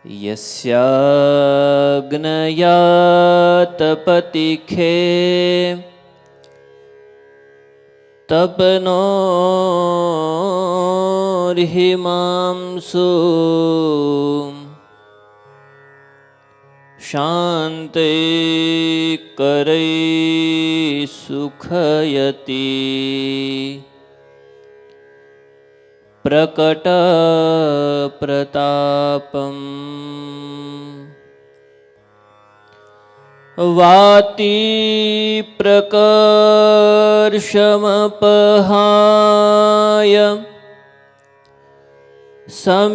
यस्याग्नया तपतिखे तपनोर्हिमांसु शान्ते करैः सुखयति प्रकट प्रतापम् वाति प्रकर्षमपहाय समीरणोऽपि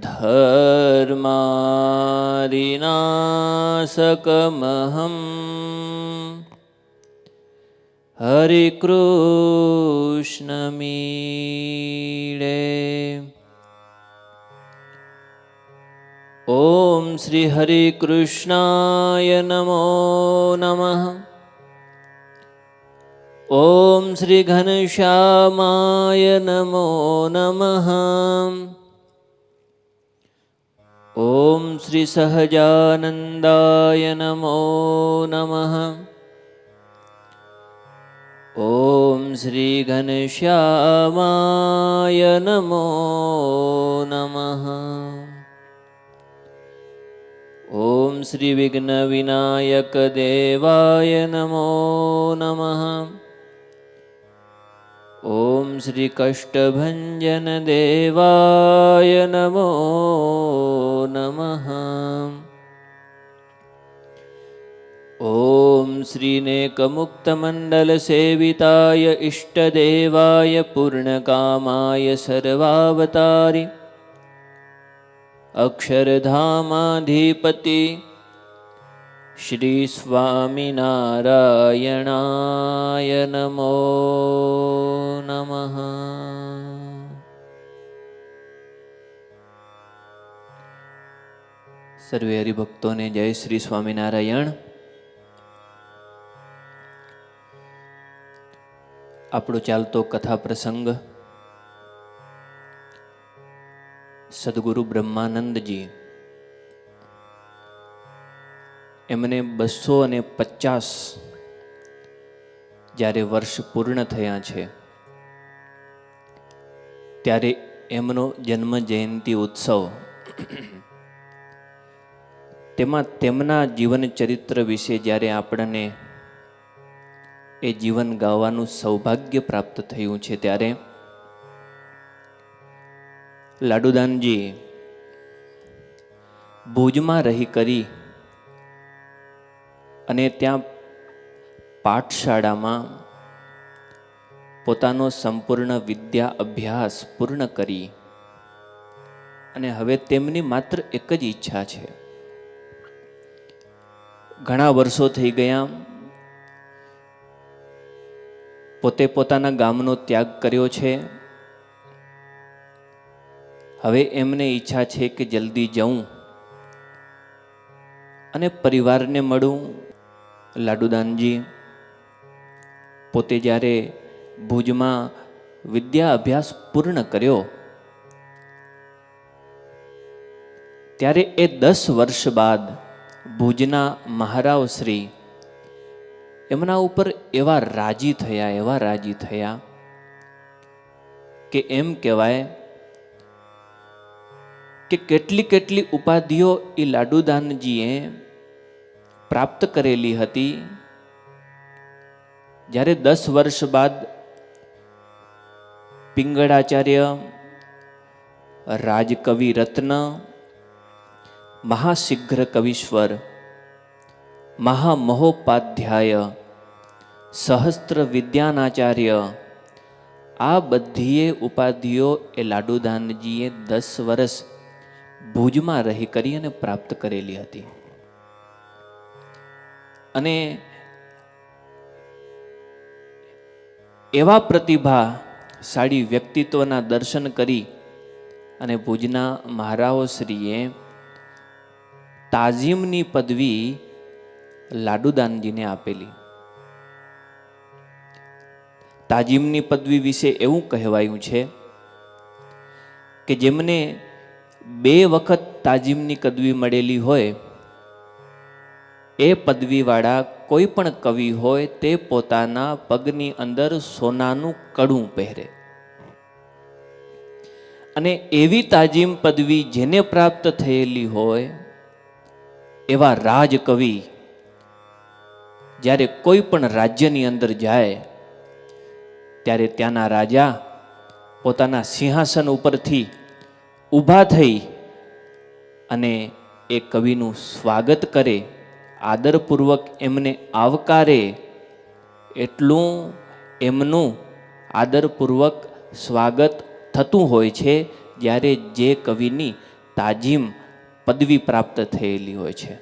धर्मारिनाशकमहम् हरिकृष्णमीळे। ओम श्री हरि कृष्णाय नमो नमः। ओम श्री घनश्यामाय नमो नमः। ओम श्री सहजानंदाय नमो नमः। ओम श्री घनश्यामाय नमो नमः। ओम श्री विघ्न विनायक देवाय नमो नमः। ओम श्री कष्टभंजन देवाय नमो नमः। ओम श्री नेकमुक्तमंडल सेविताय इष्टदेवाय पूर्णकामाय सर्वावतारि अक्षरधामाधिपति श्री स्वामिनारायणाय नमो नमः। सर्वे हरिभक्तों ने जय श्री स्वामिनारायण। આપણો ચાલતો કથા પ્રસંગ સદગુરુ બ્રહ્માનંદજી એમને 250 જ્યારે વર્ષ પૂર્ણ થયા છે ત્યારે એમનો જન્મ જયંતિ ઉત્સવ તેમાં તેમના જીવન ચરિત્ર વિશે જ્યારે આપણને એ જીવન ગાવાનું સૌભાગ્ય પ્રાપ્ત થયું છે ત્યારે લાડુદાનજી ભુજમાં રહી કરી અને ત્યાં પાઠશાળામાં પોતાનો સંપૂર્ણ વિદ્યા અભ્યાસ પૂર્ણ કરી અને હવે તેમની માત્ર એક જ ઈચ્છા છે. ઘણા વર્ષો થઈ ગયા, પોતે પોતાના ગામનો ત્યાગ કર્યો છે. હવે એમને ઈચ્છા છે કે જલ્દી જાઉં અને પરિવારને મળું. લાડુદાનજી પોતે જ્યારે ભુજમાં વિદ્યા અભ્યાસ પૂર્ણ કર્યો ત્યારે એ 10 વર્ષ બાદ ભુજના મહારાવ શ્રી એમના ઉપર એવા રાજી થયા કે એમ કહેવાય કે કેટલી ઉપાધિઓ એ લાડુદાનજીએ પ્રાપ્ત કરેલી હતી. જ્યારે 10 વર્ષ બાદ પિંગળાચાર્ય, રાજકવિ રત્ન, મહાશીઘ્ર કવિશ્વર, મહામહોપાધ્યાય, સહસ્ત્ર વિદ્યાનાચાર્ય, આ બધીએ ઉપાધિઓ એ લાડુદાનજીએ 10 વર્ષ ભુજમાં રહી કરી અને પ્રાપ્ત કરેલી હતી. અને એવા પ્રતિભાશાળી વ્યક્તિત્વના દર્શન કરી અને ભુજના મહારાવશ્રીએ તાઝીમની પદવી લાડુદાનજીને આપેલી. તાજીમની પદવી વિશે એવું કહેવાયું છે કે જેમને 2 વખત તાજીમની પદવી મળેલી હોય એ પદવીવાળા કોઈ પણ કવિ હોય તે પોતાના પગની અંદર સોનાનું કડું પહેરે. અને એવી તાજીમ પદવી જેને પ્રાપ્ત થયેલી હોય એવા રાજકવિ જ્યારે કોઈ પણ રાજ્યની અંદર જાય ત્યારે ત્યાંના રાજા પોતાના સિંહાસન ઉપરથી ઊભા થઈ અને એ કવિનું સ્વાગત કરે, આદરપૂર્વક એમને આવકારે. એટલું એમનું આદરપૂર્વક સ્વાગત થતું હોય છે જ્યારે જે કવિની તાજીમ પદવી પ્રાપ્ત થયેલી હોય છે.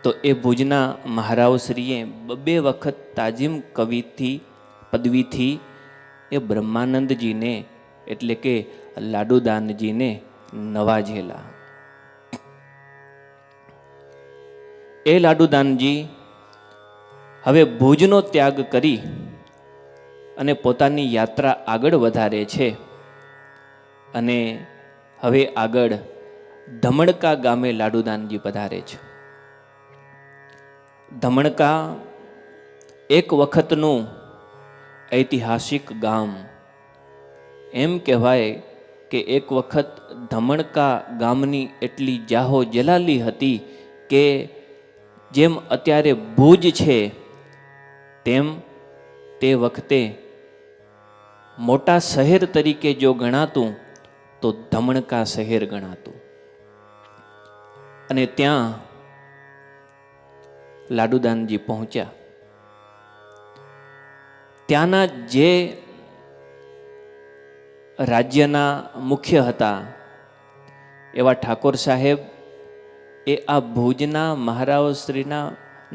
તો એ ભુજના મહારાવશ્રીએ 2 વખત તાજીમ કવિથી પદવીથી એ બ્રહ્માનંદજીને એટલે કે લાડુદાનજીને નવાજેલા. એ લાડુદાનજી હવે ભુજનો ત્યાગ કરી અને પોતાની યાત્રા આગળ વધારે છે અને હવે આગળ ધમણકા ગામે લાડુદાનજી પધારે છે. ધમણકા એક વખતનું ઐતિહાસિક ગામ. એમ કહેવાય કે એક વખત ધમણકા ગામની એટલી જાહો જલાલી હતી કે જેમ અત્યારે ભુજ છે તેમ તે વખતે મોટા શહેર તરીકે જો ગણાતું તો ધમણકા શહેર ગણાતું. અને ત્યાં લાડુદાનજી પહોંચ્યા. ત્યાંના જે રાજ્યના મુખ્ય હતા એવા ઠાકોર સાહેબ એ આ ભુજના મહારાવશ્રીના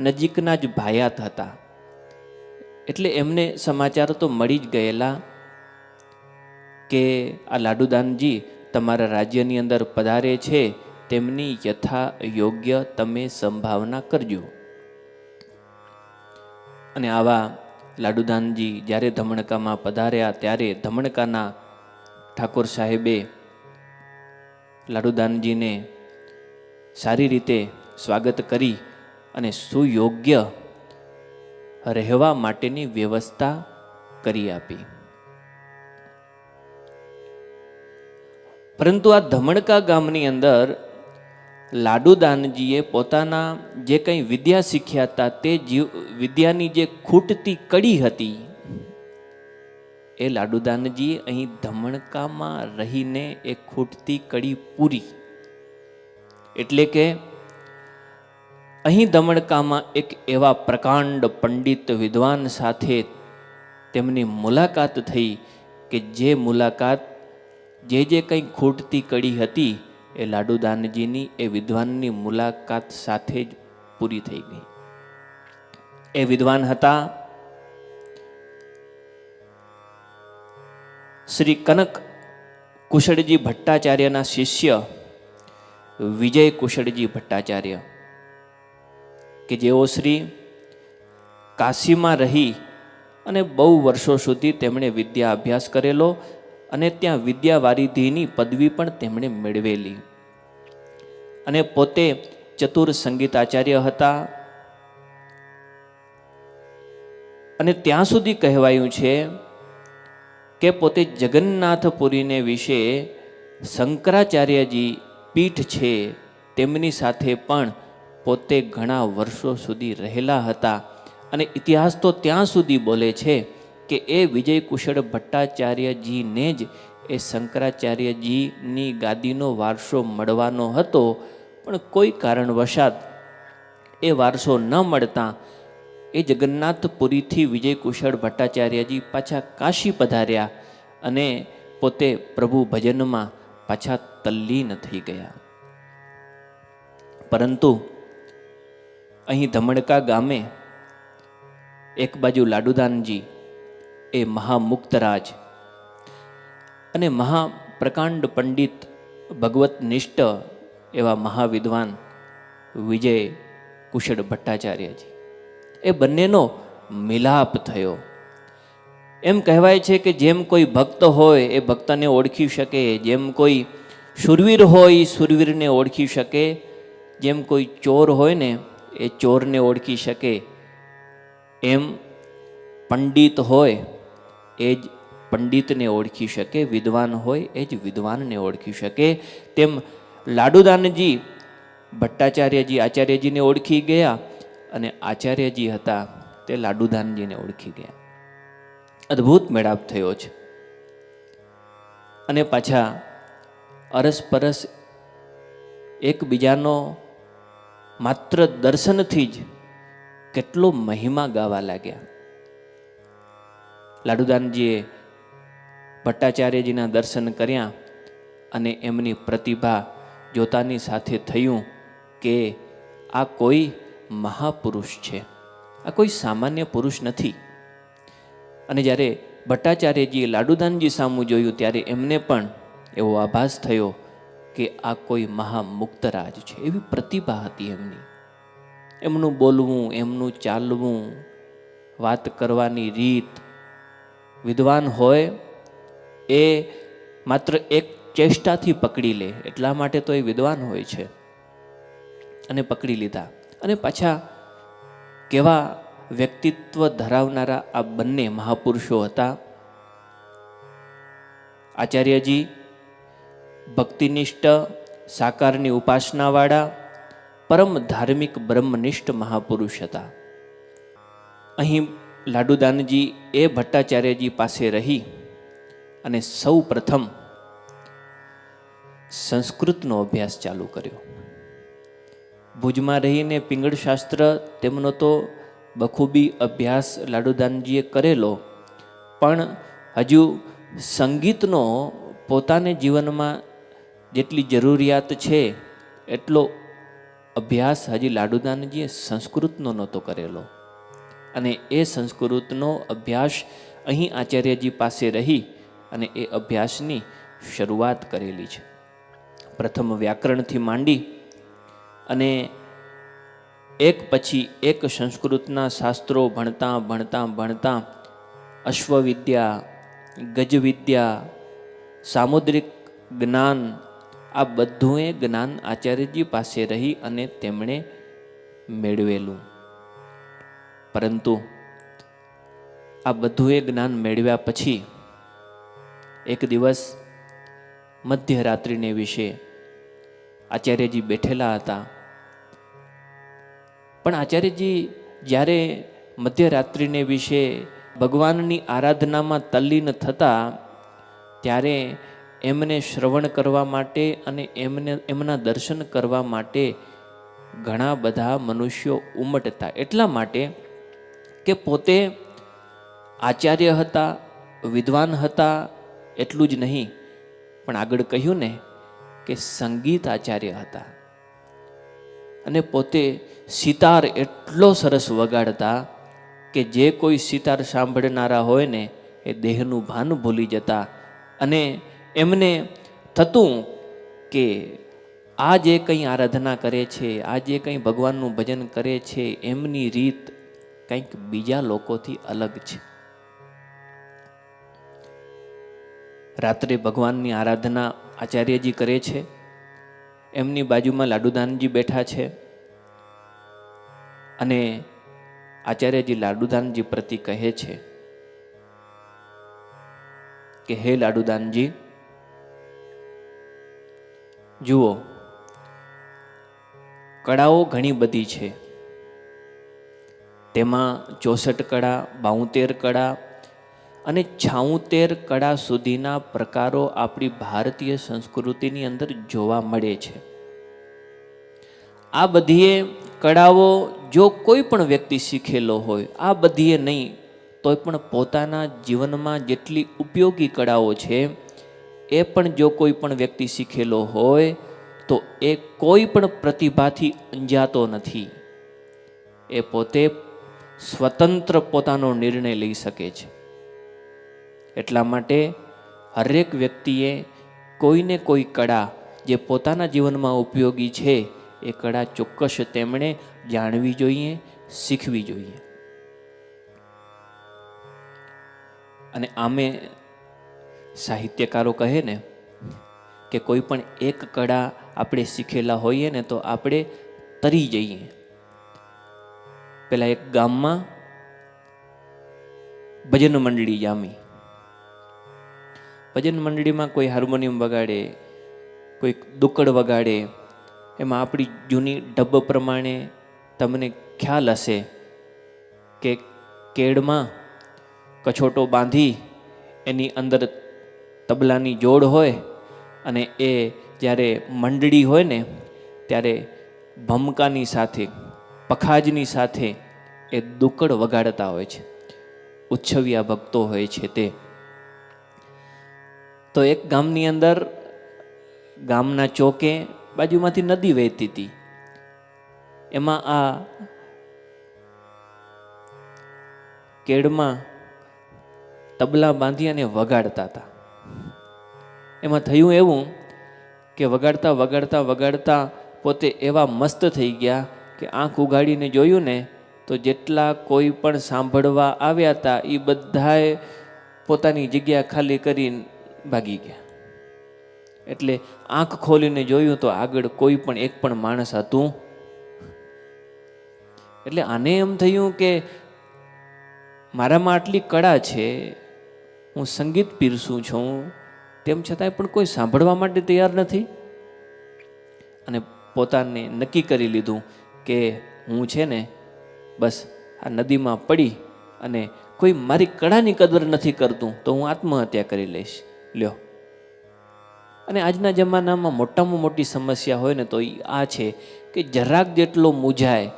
નજીકના જ ભાયાત હતા. એટલે એમને સમાચાર તો મળી જ ગયેલા કે આ લાડુદાનજી તમારા રાજ્યની અંદર પધારે છે, તેમની યથા યોગ્ય તમે સંભાવના કરજો. અને આવા લાડુદાનજી જ્યારે ધમણકામાં પધાર્યા ત્યારે ધમણકાના ઠાકોર સાહેબે લાડુદાનજીને સારી રીતે સ્વાગત કરી અને સુયોગ્ય રહેવા માટેની વ્યવસ્થા કરી આપી. પરંતુ આ ધમણકા ગામની અંદર લાડુદાનજીએ પોતાના જે કંઈ વિદ્યા શીખ્યા હતા તે વિદ્યાની જે ખૂટતી કડી હતી એ લાડુદાનજીએ અહીં ધમણકામાં રહીને એ ખૂટતી કડી પૂરી. એટલે કે અહીં ધમણકામાં એક એવા પ્રકાંડ પંડિત વિદ્વાન સાથે તેમની મુલાકાત થઈ કે જે મુલાકાત જે કંઈ ખૂટતી કડી હતી એ લાડુદાનજીની એ વિદ્વાનની મુલાકાત સાથે જ પૂરી થઈ ગઈ. એ વિદ્વાન હતા શ્રી કનક કુશળજી ભટ્ટાચાર્યના શિષ્ય વિજય કુશળજી ભટ્ટાચાર્ય, કે જેઓ શ્રી કાશીમાં રહી અને બહુ વર્ષો સુધી તેમણે વિદ્યા અભ્યાસ કરેલો અને ત્યાં વિદ્યાવારિધિની પદવી પણ તેમણે મેળવેલી. અને પોતે ચતુર સંગીતાચાર્ય હતા. અને ત્યાં સુધી કહેવાયું છે કે પોતે જગન્નાથપુરીને વિશે શંકરાચાર્યજી પીઠ છે તેમની સાથે પણ પોતે ઘણા વર્ષો સુધી રહેલા હતા. અને ઇતિહાસ તો ત્યાં સુધી બોલે છે કે એ વિજય કુશળ ભટ્ટાચાર્યજીને જ એ શંકરાચાર્યજીની ગાદીનો વારસો મળવાનો હતો, પણ કોઈ કારણવશાત એ વારસો ન મળતા એ જગન્નાથપુરીથી વિજય કુશળ ભટ્ટાચાર્યજી પાછા કાશી પધાર્યા અને પોતે પ્રભુ ભજનમાં પાછા તલ્લીન થઈ ગયા. પરંતુ અહીં ધમણકા ગામે એક બાજુ લાડુદાનજી એ મહામુક્તરાજ અને મહાપ્રકાંડ પંડિત ભગવત નિષ્ઠ એવા મહાવિદ્વાન વિજય કુશળ ભટ્ટાચાર્યજી, એ બંનેનો મિલાપ થયો. એમ કહેવાય છે કે જેમ કોઈ ભક્ત હોય એ ભક્તને ઓળખી શકે, જેમ કોઈ શૂરવીર હોય શૂરવીરને ઓળખી શકે, જેમ કોઈ ચોર હોય ને એ ચોરને ઓળખી શકે, એમ પંડિત હોય એ જ પંડિતને ઓળખી શકે, વિદ્વાન હોય એ જ વિદ્વાનને ઓળખી શકે. તેમ લાડુદાનજી ભટ્ટાચાર્યજી આચાર્યજીને ઓળખી ગયા અને આચાર્યજી હતા તે લાડુદાનજીને ઓળખી ગયા. અદ્ભુત મેળાપ થયો છે. અને પાછા અરસપરસ એકબીજાનો માત્ર દર્શનથી જ કેટલો મહિમા ગાવા લાગ્યા. લાડુદાનજીએ ભટ્ટાચાર્યજીના દર્શન કર્યા અને એમની પ્રતિભા જોતાની સાથે થયું કે આ કોઈ મહાપુરુષ છે, આ કોઈ સામાન્ય પુરુષ નથી. અને જ્યારે ભટ્ટાચાર્યજીએ લાડુદાનજી સામું જોયું ત્યારે એમને પણ એવો આભાસ થયો કે આ કોઈ મહામુક્તરાજ છે. એવી પ્રતિભા હતી એમની, એમનું બોલવું, એમનું ચાલવું, વાત કરવાની રીત. વિદ્વાન હોય એ માત્ર એક ચેષ્ટાથી પકડી લે, એટલા માટે તો એ વિદ્વાન હોય છે. અને પકડી લીધા. અને પાછા કેવા વ્યક્તિત્વ ધરાવનારા આ બંને મહાપુરુષો હતા. આચાર્યજી ભક્તિનિષ્ઠ સાકારની ઉપાસનાવાળા પરમ ધાર્મિક બ્રહ્મનિષ્ઠ મહાપુરુષ હતા. અહીં લાડુદાનજી એ ભટ્ટાચાર્યજી પાસે રહી અને સૌ પ્રથમ સંસ્કૃતનો અભ્યાસ ચાલુ કર્યો. ભુજમાં રહીને પિંગળ શાસ્ત્ર તેમનો તો બખૂબી અભ્યાસ લાડુદાનજીએ કરેલો, પણ હજુ સંગીતનો પોતાને જીવનમાં જેટલી જરૂરિયાત છે એટલો અભ્યાસ હજી લાડુદાનજીએ સંસ્કૃતનો નહોતો કરેલો. અને એ સંસ્કૃતનો અભ્યાસ અહીં આચાર્યજી પાસે રહી અને એ અભ્યાસની શરૂઆત કરેલી છે. પ્રથમ વ્યાકરણથી માંડી અને એક પછી એક સંસ્કૃતના શાસ્ત્રો ભણતા ભણતા ભણતા અશ્વવિદ્યા, ગજવિદ્યા, સામુદ્રિક જ્ઞાન, આ બધું જ્ઞાન આચાર્યજી પાસે રહી અને તેમણે મેળવેલું. પરંતુ આ બધું જ્ઞાન મેળવ્યા પછી એક દિવસ મધ્યરાત્રિને વિશે આચાર્યજી બેઠેલા હતા. પણ આચાર્યજી જ્યારે મધ્યરાત્રિને વિશે ભગવાનની આરાધનામાં તલ્લીન થતા ત્યારે એમને શ્રવણ કરવા માટે અને એમના દર્શન કરવા માટે ઘણા બધા મનુષ્યો ઉમટતા. એટલા માટે કે પોતે આચાર્ય હતા, વિદ્વાન હતા, એટલું જ નહીં, પણ આગળ કહ્યું ને કે સંગીત આચાર્ય હતા. અને પોતે સિતાર એટલો સરસ વગાડતા કે જે કોઈ સિતાર સાંભળનારા હોય ને એ દેહનું ભાન ભૂલી જતા. અને એમને થતું કે આ જે કંઈ આરાધના કરે છે, આ જે કંઈ ભગવાનનું ભજન કરે છે, એમની રીત કંઈક બીજા લોકોથી અલગ છે. રાત્રે ભગવાનની આરાધના આચાર્યજી કરે છે, એમની બાજુમાં લાડુદાનજી બેઠા છે અને આચાર્યજી લાડુદાનજી પ્રતિ કહે છે કે હે લાડુદાનજી, જુઓ કળાઓ ઘણી બધી છે, તેમાં 64 કળા, 72 કળા અને 76 કળા સુધીના પ્રકારો આપણી ભારતીય સંસ્કૃતિની અંદર જોવા મળે છે. આ બધીએ કળાઓ જો કોઈ પણ વ્યક્તિ શીખેલો હોય, આ બધીએ નહીં તોય પણ પોતાના જીવનમાં જેટલી ઉપયોગી કળાઓ છે એ પણ જો કોઈ પણ વ્યક્તિ શીખેલો હોય તો એ કોઈ પણ પ્રતિભાથી અંજાતો નથી. એ પોતે સ્વતંત્ર પોતાનો નિર્ણય લઈ શકે છે. એટલા માટે હરેક વ્યક્તિએ કોઈને કોઈ કળા જે પોતાના જીવનમાં ઉપયોગી છે એ કળા ચોક્કસ તેમણે જાણવી જોઈએ, શીખવી જોઈએ. અને આમે સાહિત્યકારો કહે ને કે કોઈ પણ એક કળા આપણે શીખેલા હોઈએ ને તો આપણે તરી જઈએ. પેલા એક ગામમાં ભજન મંડળી જામી. ભજન મંડળીમાં કોઈ હાર્મોનિયમ વગાડે, કોઈ દુક્કડ વગાડે. એમાં આપણી જૂની ઢબ પ્રમાણે તમને ખ્યાલ હશે કે કેળમાં કછોટો બાંધી એની અંદર તબલાની જોડ હોય અને એ જ્યારે મંડળી હોય ને ત્યારે ભમકાની સાથે, પખાજની સાથે એ દુક્કડ વગાડતા હોય છે. ઉત્સવિયા ભક્તો હોય છે તે. તો એક ગામની અંદર ગામના ચોકે બાજુમાંથી નદી વહેતી હતી. એમાં આ કેળમાં તબલા બાંધી અને વગાડતા હતા. એમાં થયું એવું કે વગાડતા વગાડતા વગાડતા પોતે એવા મસ્ત થઈ ગયા કે આંખ ઉગાડીને જોયું ને તો જેટલા કોઈ પણ સાંભળવા આવ્યા હતા એ બધાએ પોતાની જગ્યા ખાલી કરીને ભાગી ગયા. એટલે આંખ ખોલીને જોયું તો આગળ કોઈ પણ એક પણ માણસ હતું. એટલે આને એમ થયું કે મારામાં આટલી કળા છે, હું સંગીત પીરસું છું, તેમ છતાંય પણ કોઈ સાંભળવા માટે તૈયાર નથી. અને પોતાને નક્કી કરી લીધું કે હું છે ને બસ આ નદીમાં પડી અને કોઈ મારી કળાની કદર નથી કરતું તો હું આત્મહત્યા કરી લઈશ. લ્યો. અને આજના જમાનામાં મોટામાં મોટી સમસ્યા હોય ને તો એ આ છે કે જરાક જેટલો મૂંઝાય,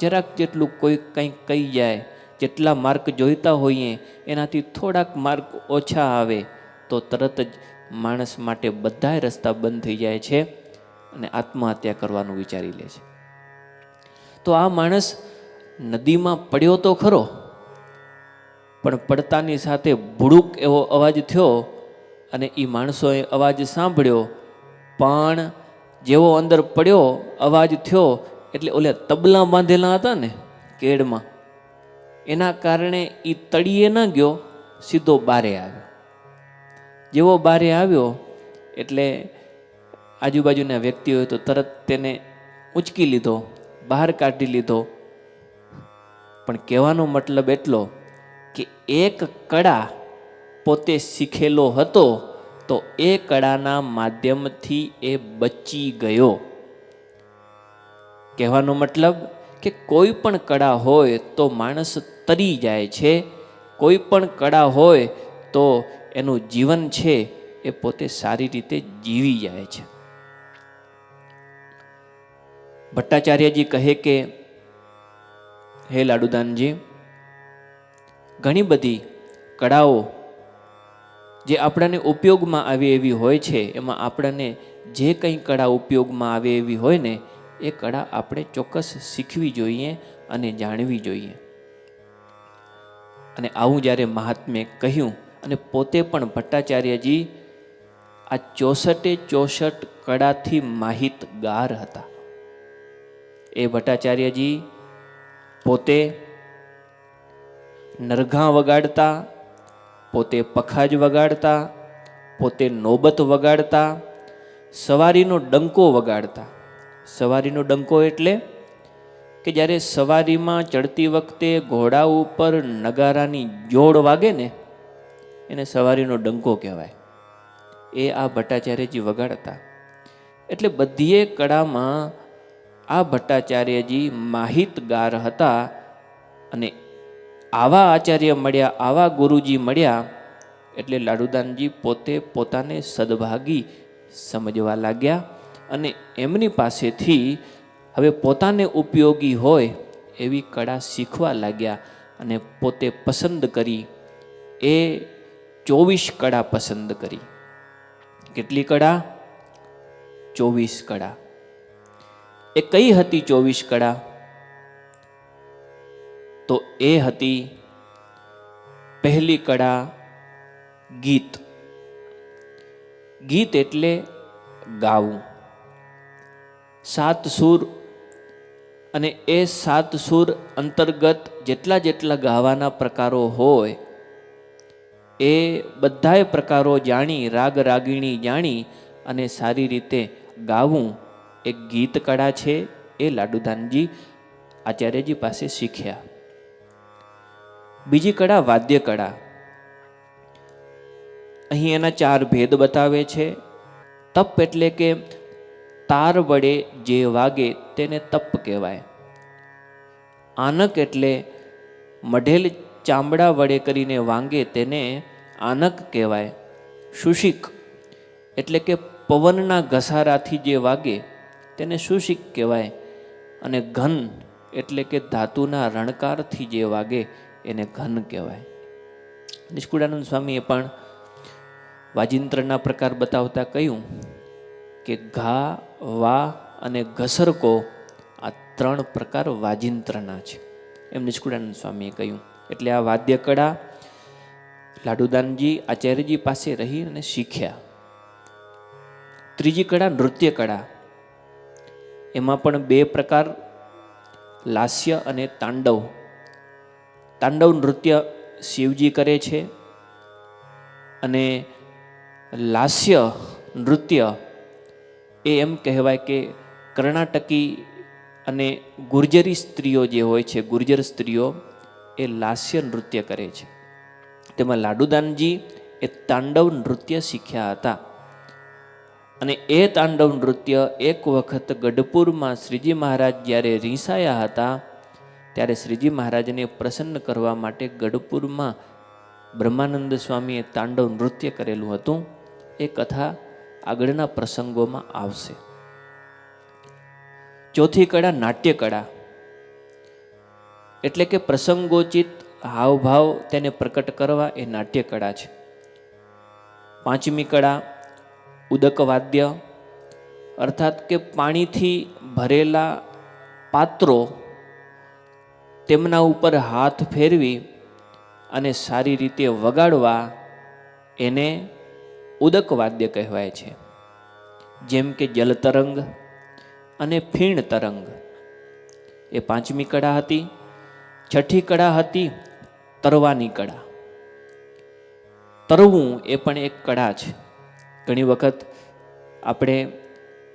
જરાક જેટલું કોઈ કંઈક કહી જાય, જેટલા માર્ક જોઈતા હોઈએ એનાથી થોડાક માર્ક ઓછા આવે તો તરત જ માણસ માટે બધા રસ્તા બંધ થઈ જાય છે અને આત્મહત્યા કરવાનું વિચારી લે છે. તો આ માણસ નદીમાં પડ્યો તો ખરો, પણ પડતાની સાથે ભૂડુક એવો અવાજ થયો અને એ માણસોએ અવાજ સાંભળ્યો. પણ જેવો અંદર પડ્યો અવાજ થયો એટલે ઓલે તબલા બાંધેલા હતા ને કેળમાં, એના કારણે એ તળિયે ન ગયો, સીધો બારે આવ્યો. જેવો બારે આવ્યો એટલે આજુબાજુના વ્યક્તિઓએ તો તરત તેને ઉંચકી લીધો, બહાર કાઢી લીધો. પણ કહેવાનો મતલબ એટલો કે એક કળા પોતે શીખેલો હતો તો એ કળાના માધ્યમથી એ બચી ગયો. કહેવાનો મતલબ કે કોઈ પણ કળા હોય તો માણસ તરી જાય છે, કોઈ પણ કળા હોય તો એનું જીવન છે એ પોતે સારી રીતે જીવી જાય છે. ભટ્ટાચાર્યજી કહે કે હે લાડુદાનજી, ઘણી બધી કળાઓ જે આપણાને ઉપયોગમાં આવે એવી હોય છે, એમાં આપણાને જે કંઈ કળા ઉપયોગમાં આવે એવી હોય ને એ કળા આપણે ચોક્કસ શીખવી જોઈએ અને જાણવી જોઈએ. અને આવું જ્યારે મહાત્મે કહ્યું અને પોતે પણ ભટ્ટાચાર્યજી આ 64 કળાથી માહિતગાર હતા. એ ભટ્ટાચાર્યજી પોતે નરઘા વગાડતા, પોતે પખાજ વગાડતા, પોતે નોબત વગાડતા, સવારીનો ડંકો વગાડતા. સવારીનો ડંકો એટલે કે જ્યારે સવારીમાં ચડતી વખતે ઘોડા ઉપર નગારાની જોડ વાગે ને એને સવારીનો ડંકો કહેવાય. એ આ ભટ્ટાચાર્યજી વગાડતા. એટલે બધીએ કળામાં આ ભટ્ટાચાર્યજી માહિતગાર હતા. અને આવા આચાર્ય મળ્યા, આવા ગુરુજી મળ્યા એટલે લાડુદાનજી પોતે પોતાને સદભાગી સમજવા લાગ્યા અને એમની પાસેથી હવે પોતાને ઉપયોગી હોય એવી કળા શીખવા લાગ્યા અને પોતે પસંદ કરી એ 24 કળા પસંદ કરી. કેટલી કળા? 24 કળા. એ કઈ હતી 24 કળા? તો એ હતી પહેલી કળા ગીત. ગીત એટલે ગાવું. 7 સૂર અને એ 7 સૂર અંતર્ગત જેટલા જેટલા ગાવાના પ્રકારો હોય એ બધાય પ્રકારો જાણી, રાગ રાગીણી જાણી અને સારી રીતે ગાવું એક ગીત કળા છે. એ લાડુદાનજી આચાર્યજી પાસે શીખ્યા. બીજી કળા વાદ્ય કળા. અહીં એના 4 ભેદ બતાવે છે. તપ એટલે કે તાર વડે જે વાગે તેને તપ કહેવાય. આનક એટલે મઢેલ ચામડા વડે કરીને વાગે તેને આનક કહેવાય. શુશિક એટલે કે પવનના ઘસારાથી જે વાગે તેને શુશિક કહેવાય. અને ઘન એટલે કે ધાતુના રણકારથી જે વાગે એને ઘન કહેવાય. નિષ્કુળાનંદ સ્વામીએ પણ વાજિંત્રના પ્રકાર બતાવતા કહ્યું કે ઘા, વા અને ઘસરકો આ 3 પ્રકાર વાજિંત્રના છે, એમ નિષ્કુળાનંદ સ્વામીએ કહ્યું. એટલે આ વાદ્ય કળા લાડુદાનજી આચાર્યજી પાસે રહી અને શીખ્યા. ત્રીજી કળા નૃત્ય કળા. એમાં પણ 2 પ્રકાર, લાસ્ય અને તાંડવ. તાંડવ નૃત્ય શિવજી કરે છે અને લાસ્ય નૃત્ય એ એમ કહેવાય કે કર્ણાટકી અને ગુર્જરી સ્ત્રીઓ જે હોય છે, ગુર્જર સ્ત્રીઓ એ લાસ્ય નૃત્ય કરે છે. તેમાં લાડુદાનજી એ તાંડવ નૃત્ય શીખ્યા હતા. અને એ તાંડવ નૃત્ય એક વખત ગઢપુરમાં શ્રીજી મહારાજ જ્યારે રીસાયા હતા ત્યારે શ્રીજી મહારાજને પ્રસન્ન કરવા માટે ગઢપુરમાં બ્રહ્માનંદ સ્વામીએ તાંડવ નૃત્ય કરેલું હતું. એ કથા આગળના પ્રસંગોમાં આવશે. ચોથી કળા નાટ્ય કળા. એટલે કે પ્રસંગોચિત હાવભાવ તેને પ્રકટ કરવા એ નાટ્ય કળા છે. પાંચમી કળા ઉદક વાદ્ય, અર્થાત કે પાણીથી ભરેલા પાત્રો તેમના ઉપર હાથ ફેરવી અને સારી રીતે વગાડવા એને ઉદક વાદ્ય કહેવાય છે. જેમ કે જલતરંગ અને ફીણ તરંગ એ પાંચમી કળા હતી. છઠ્ઠી કળા હતી તરવાની કળા. તરવું એ પણ એક કળા છે. ઘણી વખત આપણે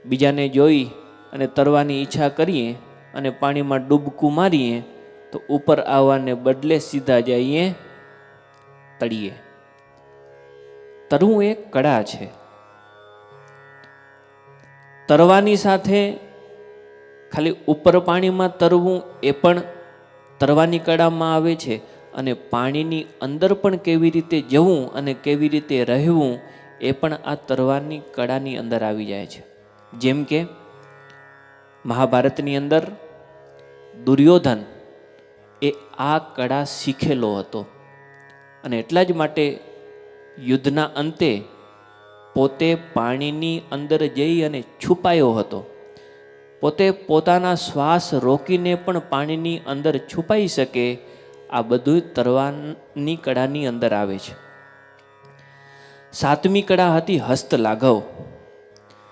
બીજાને જોઈ અને તરવાની ઈચ્છા કરીએ અને પાણીમાં ડૂબકું મારીએ તો ઉપર આવવાને બદલે સીધા જઈએ તળીએ. તરવું એક કળા છે. તરવાની સાથે ખાલી ઉપર પાણીમાં તરવું એ પણ તરવાની કળામાં આવે છે. અને પાણીની અંદર પણ કેવી રીતે જવું અને કેવી રીતે રહેવું એ પણ આ તરવાની કળાની અંદર આવી જાય છે. જેમ કે મહાભારતની અંદર દુર્યોધન એ આ કળા શીખેલો હતો અને એટલા જ માટે યુદ્ધના અંતે પોતે પાણીની અંદર જઈ અને છુપાયો હતો. પોતે પોતાના શ્વાસ રોકીને પણ પાણીની અંદર છુપાઈ શકે. આ બધું તરવાની કળાની અંદર આવે છે. સાતમી કળા હતી હસ્તલાઘવ.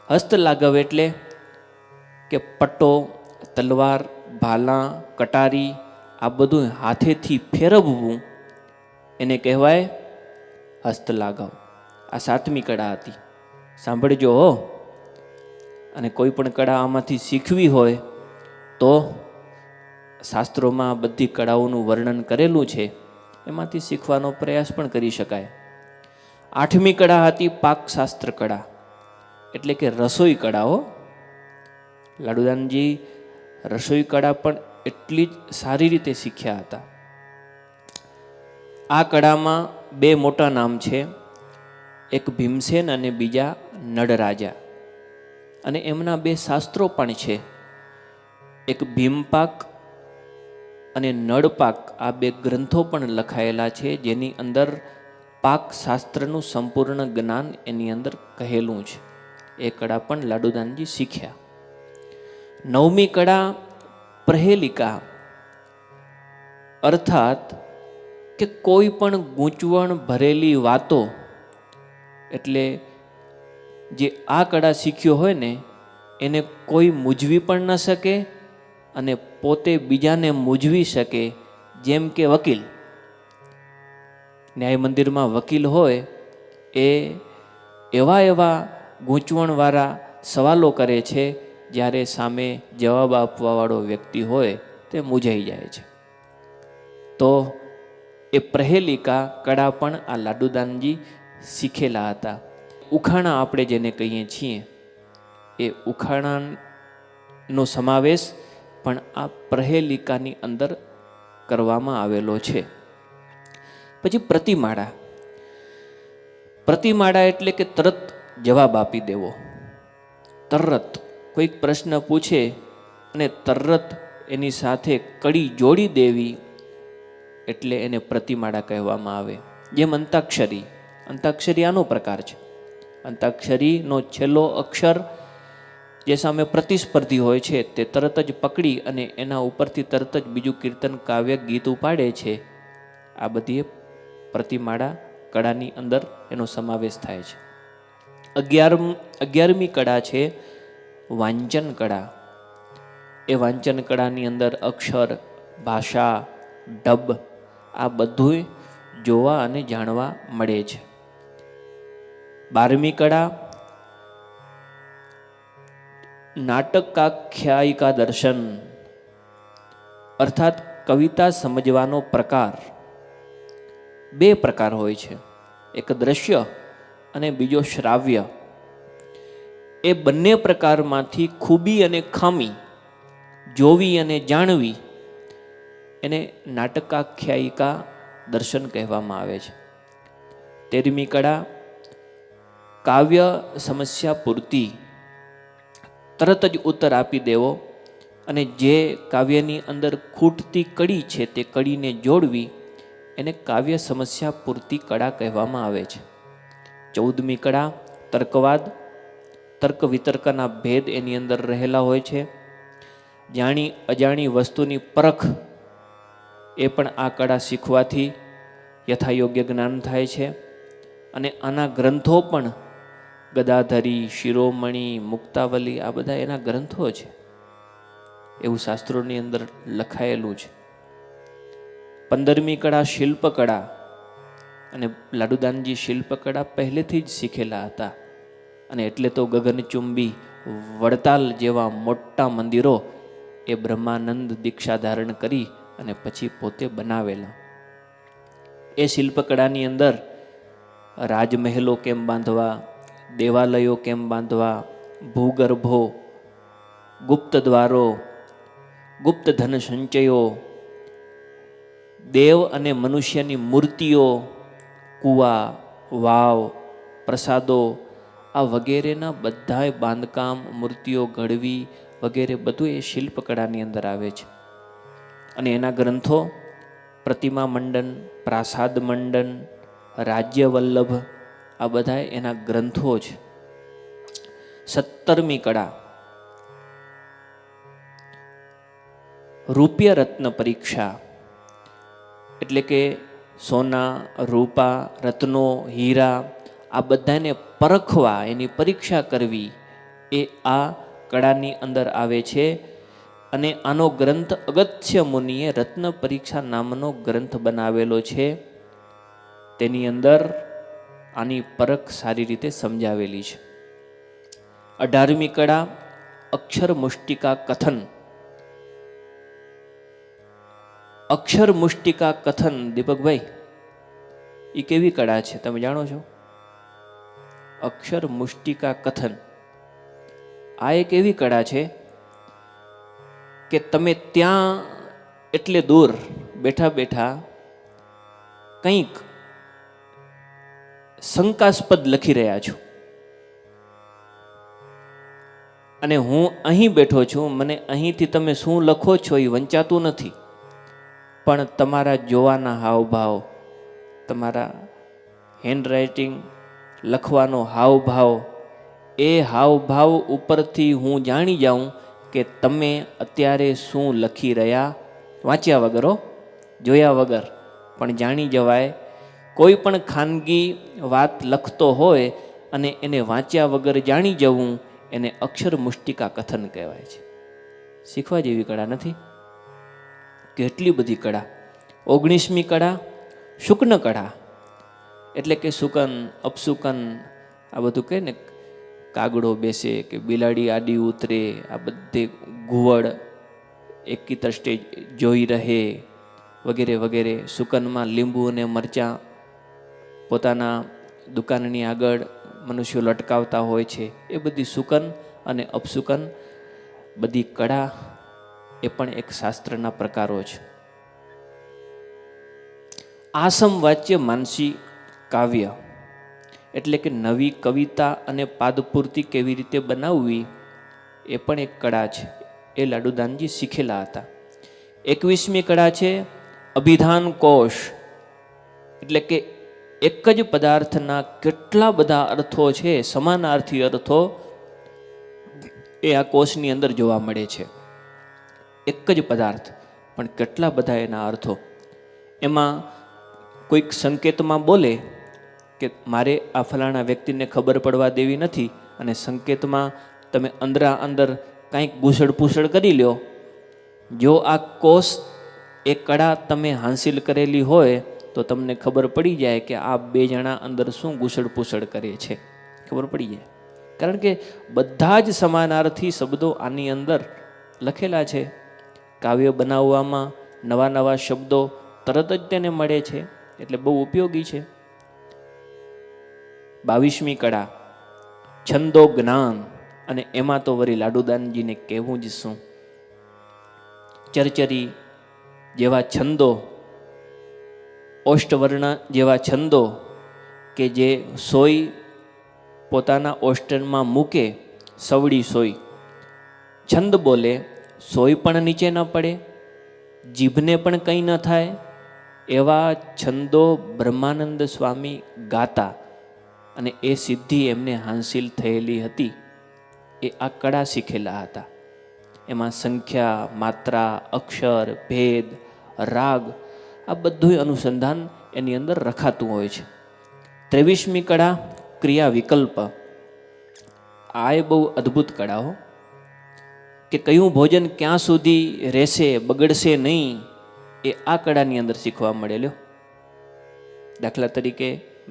હસ્તલાઘવ એટલે કે પટ્ટો, તલવાર, ભાલા, કટારી આ બધું હાથેથી ફેરવવું એને કહેવાય હસ્તલાઘવ. આ સાતમી કળા હતી. સાંભળજો હો. અને કોઈ પણ કળા આમાંથી શીખવી હોય તો શાસ્ત્રોમાં બધી કળાઓનું વર્ણન કરેલું છે, એમાંથી શીખવાનો પ્રયાસ પણ કરી શકાય. આઠમી કળા હતી પાકશાસ્ત્ર કળા, એટલે કે રસોઈ કળાઓ. લાડુદાનજી રસોઈ કળા પણ એટલી જ સારી રીતે શીખ્યા હતા. આ કળામાં 2 મોટા નામ છે, એક ભીમસેન અને બીજા નળરાજા. અને એમના 2 શાસ્ત્રો પણ છે, એક ભીમપાક અને નળપાક. આ 2 ગ્રંથો પણ લખાયેલા છે, જેની અંદર પાક શાસ્ત્રનું સંપૂર્ણ જ્ઞાન એની અંદર કહેલું છે. એ કળા પણ લાડુદાનજી શીખ્યા. 9મી કળા પ્રહેલિકા, અર્થાત કે કોઈ પણ ગૂંચવણ ભરેલી વાતો, એટલે જે આ કળા શીખ્યો હોય ને એને કોઈ મૂંઝવી પણ ન શકે અને પોતે બીજાને મૂંઝવી શકે. જેમ કે વકીલ ન્યાય મંદિરમાં વકીલ હોય એ એવા એવા ગૂંચવણવાળા સવાલો કરે છે, જ્યારે સામે જવાબ આપવાવાળો વ્યક્તિ હોય તે મૂંઝાઈ જાય છે. તો એ પ્રહેલિકા કળા પણ આ લાડુદાનજી શીખેલા હતા. ઉખાણા આપણે જેને કહીએ છીએ એ ઉખાણાનો સમાવેશ પણ આ પ્રહેલિકાની અંદર કરવામાં આવેલો છે. પછી પ્રતિમાળા. પ્રતિમાળા એટલે કે તરત જવાબ આપી દેવો. તરત કોઈક પ્રશ્ન પૂછે અને તરત એની સાથે કડી જોડી દેવી એટલે એને પ્રતિમાળા કહેવામાં આવે. જેમ અંતાક્ષરી. અંતાક્ષરી આનો પ્રકાર છે. અંતાક્ષરીનો છેલ્લો અક્ષર જે સામે પ્રતિસ્પર્ધી હોય છે તે તરત જ પકડી અને એના ઉપરથી તરત જ બીજું કીર્તન, કાવ્ય, ગીત ઉપાડે છે. આ બધી પ્રતિમાળા કળાની અંદર એનો સમાવેશ થાય છે. 11મી કળા છે વાંચન કળા. એ વાંચન કળાની અંદર અક્ષર, ભાષા, ઢબ આ બધું જોવા અને જાણવા મળે છે. 12મી કળા નાટકાખ્યાયિકા દર્શન, અર્થાત કવિતા સમજવાનો પ્રકાર. 2 પ્રકાર હોય છે, એક દ્રશ્ય અને બીજો શ્રાવ્ય. એ બંને પ્રકારમાંથી ખૂબી અને ખામી જોવી અને જાણવી એને નાટકાખ્યાયિકા દર્શન કહેવામાં આવે છે. 13મી કળા કાવ્ય સમસ્યા પૂર્તિ. તરત જ ઉત્તર આપી દેવો અને જે કાવ્યની અંદર ખૂટતી કડી છે તે કડીને જોડવી એને કાવ્ય સમસ્યા પૂર્તિ કળા કહેવામાં આવે છે. 14મી કળા તર્કવાદ. તર્ક વિતર્કના ભેદ એની અંદર રહેલા હોય છે. જાણી અજાણી વસ્તુની પરખ એ પણ આ કળા શીખવાથી યથાયોગ્ય જ્ઞાન થાય છે. અને આના ગ્રંથો પણ ગદાધરી, શિરોમણી, મુક્તાવલી આ બધા એના ગ્રંથો છે, એવું શાસ્ત્રોની અંદર લખાયેલું છે. 15મી કળા શિલ્પકળા. અને લાડુદાનજી શિલ્પકળા પહેલેથી જ શીખેલા હતા અને એટલે તો ગગનચુંબી વડતાલ જેવા મોટા મંદિરો એ બ્રહ્માનંદ દીક્ષા ધારણ કરી અને પછી પોતે બનાવેલા. એ શિલ્પકળાની અંદર રાજમહેલો કેમ બાંધવા, દેવાલયો કેમ બાંધવા, ભૂગર્ભો, ગુપ્ત દ્વારો, ગુપ્ત ધન સંચયો, દેવ અને મનુષ્યની મૂર્તિઓ, કૂવા, વાવ, પ્રસાદો આ વગેરેના બધાય બાંધકામ, મૂર્તિઓ ઘડવી વગેરે બધું એ શિલ્પકળાની અંદર આવે છે. અને એના ગ્રંથો પ્રતિમા મંડન, પ્રાસાદ મંડન, રાજ્ય વલ્લભ આ બધા એના ગ્રંથો છે. 17મી કળા રૂપ્ય રત્ન પરીક્ષા. એટલે કે સોના, રૂપા, રત્નો, હીરા આ બધાને પરખવા, એની પરીક્ષા કરવી એ આ કળાની અંદર આવે છે. અને આનો ગ્રંથ અગત્ય મુનિએ રત્ન પરીક્ષા નામનો ગ્રંથ બનાવેલો છે. તેની અંદર આની પરખ સારી રીતે સમજાવેલી છે. 18મી કળા અક્ષર મુષ્ટિકા કથન. અક્ષર મુષ્ટિકા કથન, દીપકભાઈ એ કેવી કળા છે તમે જાણો છો? અક્ષર મુષ્ટિકા કથન આ એક એવી કળા છે કે તમે ત્યાં એટલે દૂર બેઠા બેઠા કંઈક શંકાસ્પદ લખી રહ્યા છો અને હું અહીં બેઠો છું, મને અહીંથી તમે શું લખો છો એ વંચાતું નથી, પણ તમારા જોવાના હાવભાવ, તમારા હેન્ડરાઇટિંગ લખવાનો હાવભાવ, એ હાવભાવ ઉપરથી હું જાણી જાઉં કે તમે અત્યારે શું લખી રહ્યા, વાંચ્યા વગર જોયા વગર પણ જાણી જવાય. કોઈ પણ ખાનગી વાત લખતો હોય અને એને વાંચ્યા વગર જાણી જવું એને અક્ષર મુષ્ટિકા કથન કહેવાય છે. શીખવા જેવી કળા નથી? કેટલી બધી કળા. 19મી કળા શુક્ન કળા. એટલે કે સુકન, અપસુકન, આ બધું કહે ને, કાગડો બેસે કે બિલાડી આડી ઉતરે, આ બધે ઘુવડ એકી તરસ્ટે જોઈ રહે વગેરે વગેરે. સુકનમાં લીંબુ અને મરચાં પોતાના દુકાનની આગળ મનુષ્યો લટકાવતા હોય છે. એ બધી સુકન અને અપસુકન બધી કળા એ પણ એક શાસ્ત્રના પ્રકારો છે. આસમ વાચ્ય માનસી કાવ્ય એટલે કે નવી કવિતા અને પાદપૂર્તિ કેવી રીતે બનાવવી એ પણ એક કળા છે. એ લાડુદાનજી શીખેલા હતા. 21મી કળા છે અભિધાન કોશ, એટલે કે એક જ પદાર્થના કેટલા બધા અર્થો છે, સમાનાર્થી અર્થો એ આ કોષની અંદર જોવા મળે છે. એક જ પદાર્થ પણ કેટલા બધા એના અર્થો. એમાં કોઈક સંકેતમાં બોલે કે મારે આ ફલાણા વ્યક્તિને ખબર પડવા દેવી નથી, અને સંકેતમાં તમે અંદરા અંદર કંઈક ગૂસળ પૂસળ કરી લ્યો. જો આ કોષ એ કળા તમે હાંસિલ કરેલી હોય તો તમને ખબર પડી જાય કે આ બે જણા અંદર શું ગૂસળ પૂસળ કરે છે, ખબર પડી જાય. કારણ કે બધા જ સમાનાર્થી શબ્દો આની અંદર લખેલા છે. કાવ્ય બનાવવામાં નવા નવા શબ્દો તરત જ તેને મળે છે, એટલે બહુ ઉપયોગી છે. 22મી કળા છંદો જ્ઞાન, અને એમાં તો વળી લાડુદાનજીને કહેવું જ શું. ચરચરી જેવા છંદો, ઓષ્ટવર્ણ જેવા છંદો કે જે સોય પોતાના ઓષ્ટમાં મૂકે, સવડી સોય, છંદ બોલે, સોય પણ નીચે ન પડે, જીભને પણ કંઈ ન થાય, એવા છંદો બ્રહ્માનંદ સ્વામી ગાતા, અને એ સિદ્ધિ એમને હાંસિલ થયેલી હતી. એ આ કળા શીખેલા હતા. એમાં સંખ્યા, માત્રા, અક્ષર, ભેદ, રાગ, આ બધું અનુસંધાન એની અંદર રખાતું હોય છે. 23મી કળા ક્રિયા વિકલ્પ. આ એ બહુ અદ્ભુત કળાઓ કે કયું ભોજન ક્યાં સુધી રહેશે, બગડશે નહીં, એ આ કળાની અંદર શીખવા મળેલો. દાખલા તરીકે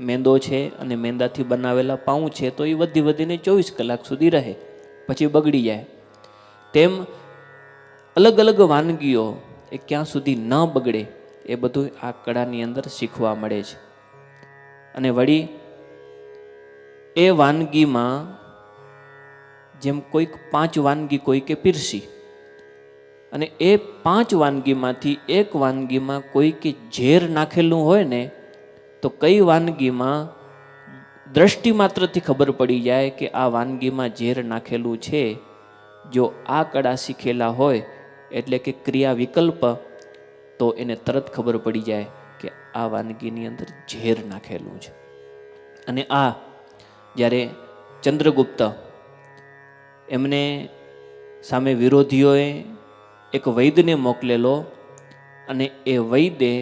મેંદો છે અને મેંદાથી બનાવેલા પાઉં છે, તો એ વધીને 24 કલાક સુધી રહે, પછી બગડી જાય. તેમ અલગ અલગ વાનગીઓ એ ક્યાં સુધી ન બગડે એ બધું આ કળાની અંદર શીખવા મળે છે. અને વળી એ વાનગીમાં જેમ કોઈક 5 વાનગી કોઈકે પીરસી, અને એ 5 વાનગીમાંથી એક વાનગીમાં કોઈકે ઝેર નાખેલું હોય ને, તો કઈ વાનગીમાં દ્રષ્ટિ માત્રથી ખબર પડી જાય કે આ વાનગીમાં ઝેર નાખેલું છે. જો આ કળા શીખેલા હોય, એટલે કે ક્રિયા વિકલ્પ, તો એને તરત ખબર પડી જાય કે આ વાનગીની અંદર ઝેર નાખેલું છે. અને આ જ્યારે ચંદ્રગુપ્ત એમને સામે વિરોધીઓએ એક વૈદ્યને મોકલેલો, અને એ વૈદ્યે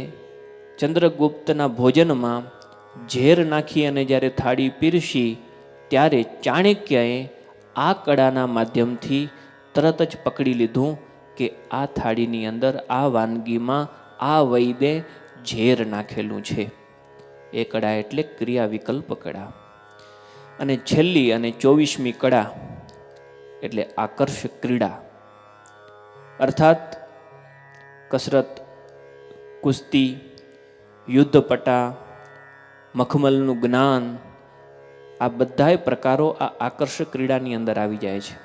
ચંદ્રગુપ્તના ભોજનમાં ઝેર નાખી અને જ્યારે થાળી પીરસી, ત્યારે ચાણક્યએ આ કળાના માધ્યમથી તરત જ પકડી લીધું કે આ થાળીની અંદર, આ વાનગીમાં આ વૈદ્યે ઝેર નાખેલું છે. એ કળા એટલે ક્રિયા વિકલ્પ કળા. અને છેલ્લી અને 24મી કળા એટલે આકર્ષ ક્રીડા, અર્થાત કસરત, કુસ્તી, યુદ્ધપટા, મખમલનું જ્ઞાન, આ બધાય પ્રકારો આ આકર્ષ ક્રીડાની અંદર આવી જાય છે.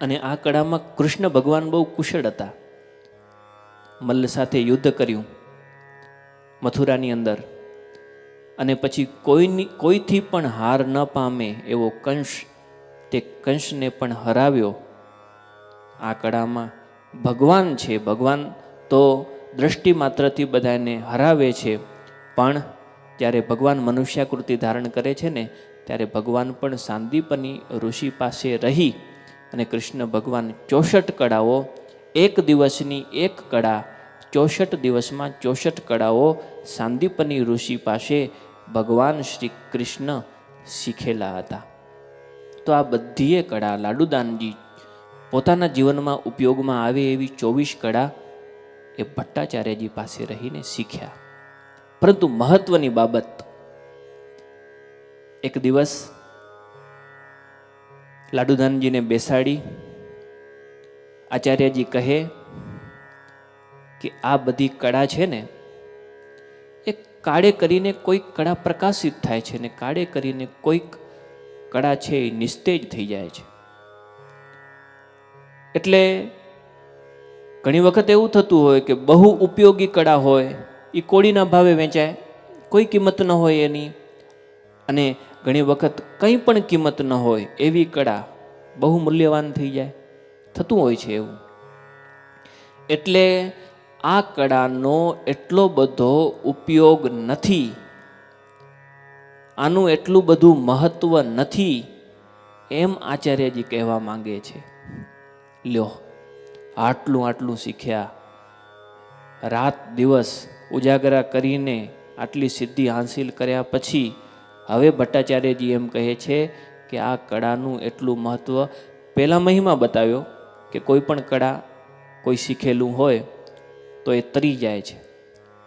અને આ કળામાં કૃષ્ણ ભગવાન બહુ કુશળ હતા. મલ્લ સાથે યુદ્ધ કર્યું મથુરાની અંદર, અને પછી કોઈથી પણ હાર ન પામે એવો કંસ, તે કંસને પણ હરાવ્યો. આ કળામાં ભગવાન છે. ભગવાન તો દ્રષ્ટિ માત્રથી બધાને હરાવે છે, પણ જ્યારે ભગવાન મનુષ્યાકૃતિ ધારણ કરે છે ને, ત્યારે ભગવાન પણ સાંદીપની ઋષિ પાસે રહી અને કૃષ્ણ ભગવાન 64 કળાઓ, એક દિવસની એક કળા 64 દિવસમાં 64 કળાઓ સાંદીપની ઋષિ પાસે ભગવાન શ્રી કૃષ્ણ શીખેલા હતા. તો આ બધીએ કળા લાડુદાનજી પોતાના જીવનમાં ઉપયોગમાં આવે એવી 24 કળા એ ભટ્ટાચાર્યજી પાસે રહીને શીખ્યા. પરંતુ મહત્વની બાબત એક દિવસ લાડુદાનજીને બેસાડી આચાર્યજી કહે કે આ બધી કળા છે ને એ કાળે કરીને કોઈક કળા પ્રકાશિત થાય છે ને કાળે કરીને કોઈક કળા છે એ નિસ્તેજ થઈ જાય છે. એટલે ઘણી વખત એવું થતું હોય કે બહુ ઉપયોગી કળા હોય એ કોડીના ભાવે વેચાય, કોઈ કિંમત ન હોય એની, અને ઘણી વખત કંઈ પણ કિંમત ન હોય એવી કળા બહુ મૂલ્યવાન થઈ જાય, થતું હોય છે એવું. એટલે આ કળાનો એટલો બધો ઉપયોગ નથી, આનું એટલું બધું મહત્વ નથી, એમ આચાર્યજી કહેવા માંગે છે. લ્યો, આટલું શીખ્યા, રાત દિવસ ઉજાગરા કરીને આટલી સિદ્ધિ હાંસિલ કર્યા પછી હવે ભટ્ટાચાર્યજી એમ કહે છે કે આ કળાનું એટલું મહત્વ. પહેલા મહિમા બતાવ્યો કે કોઈ પણ કળા કોઈ શીખેલું હોય તો એ તરી જાય છે.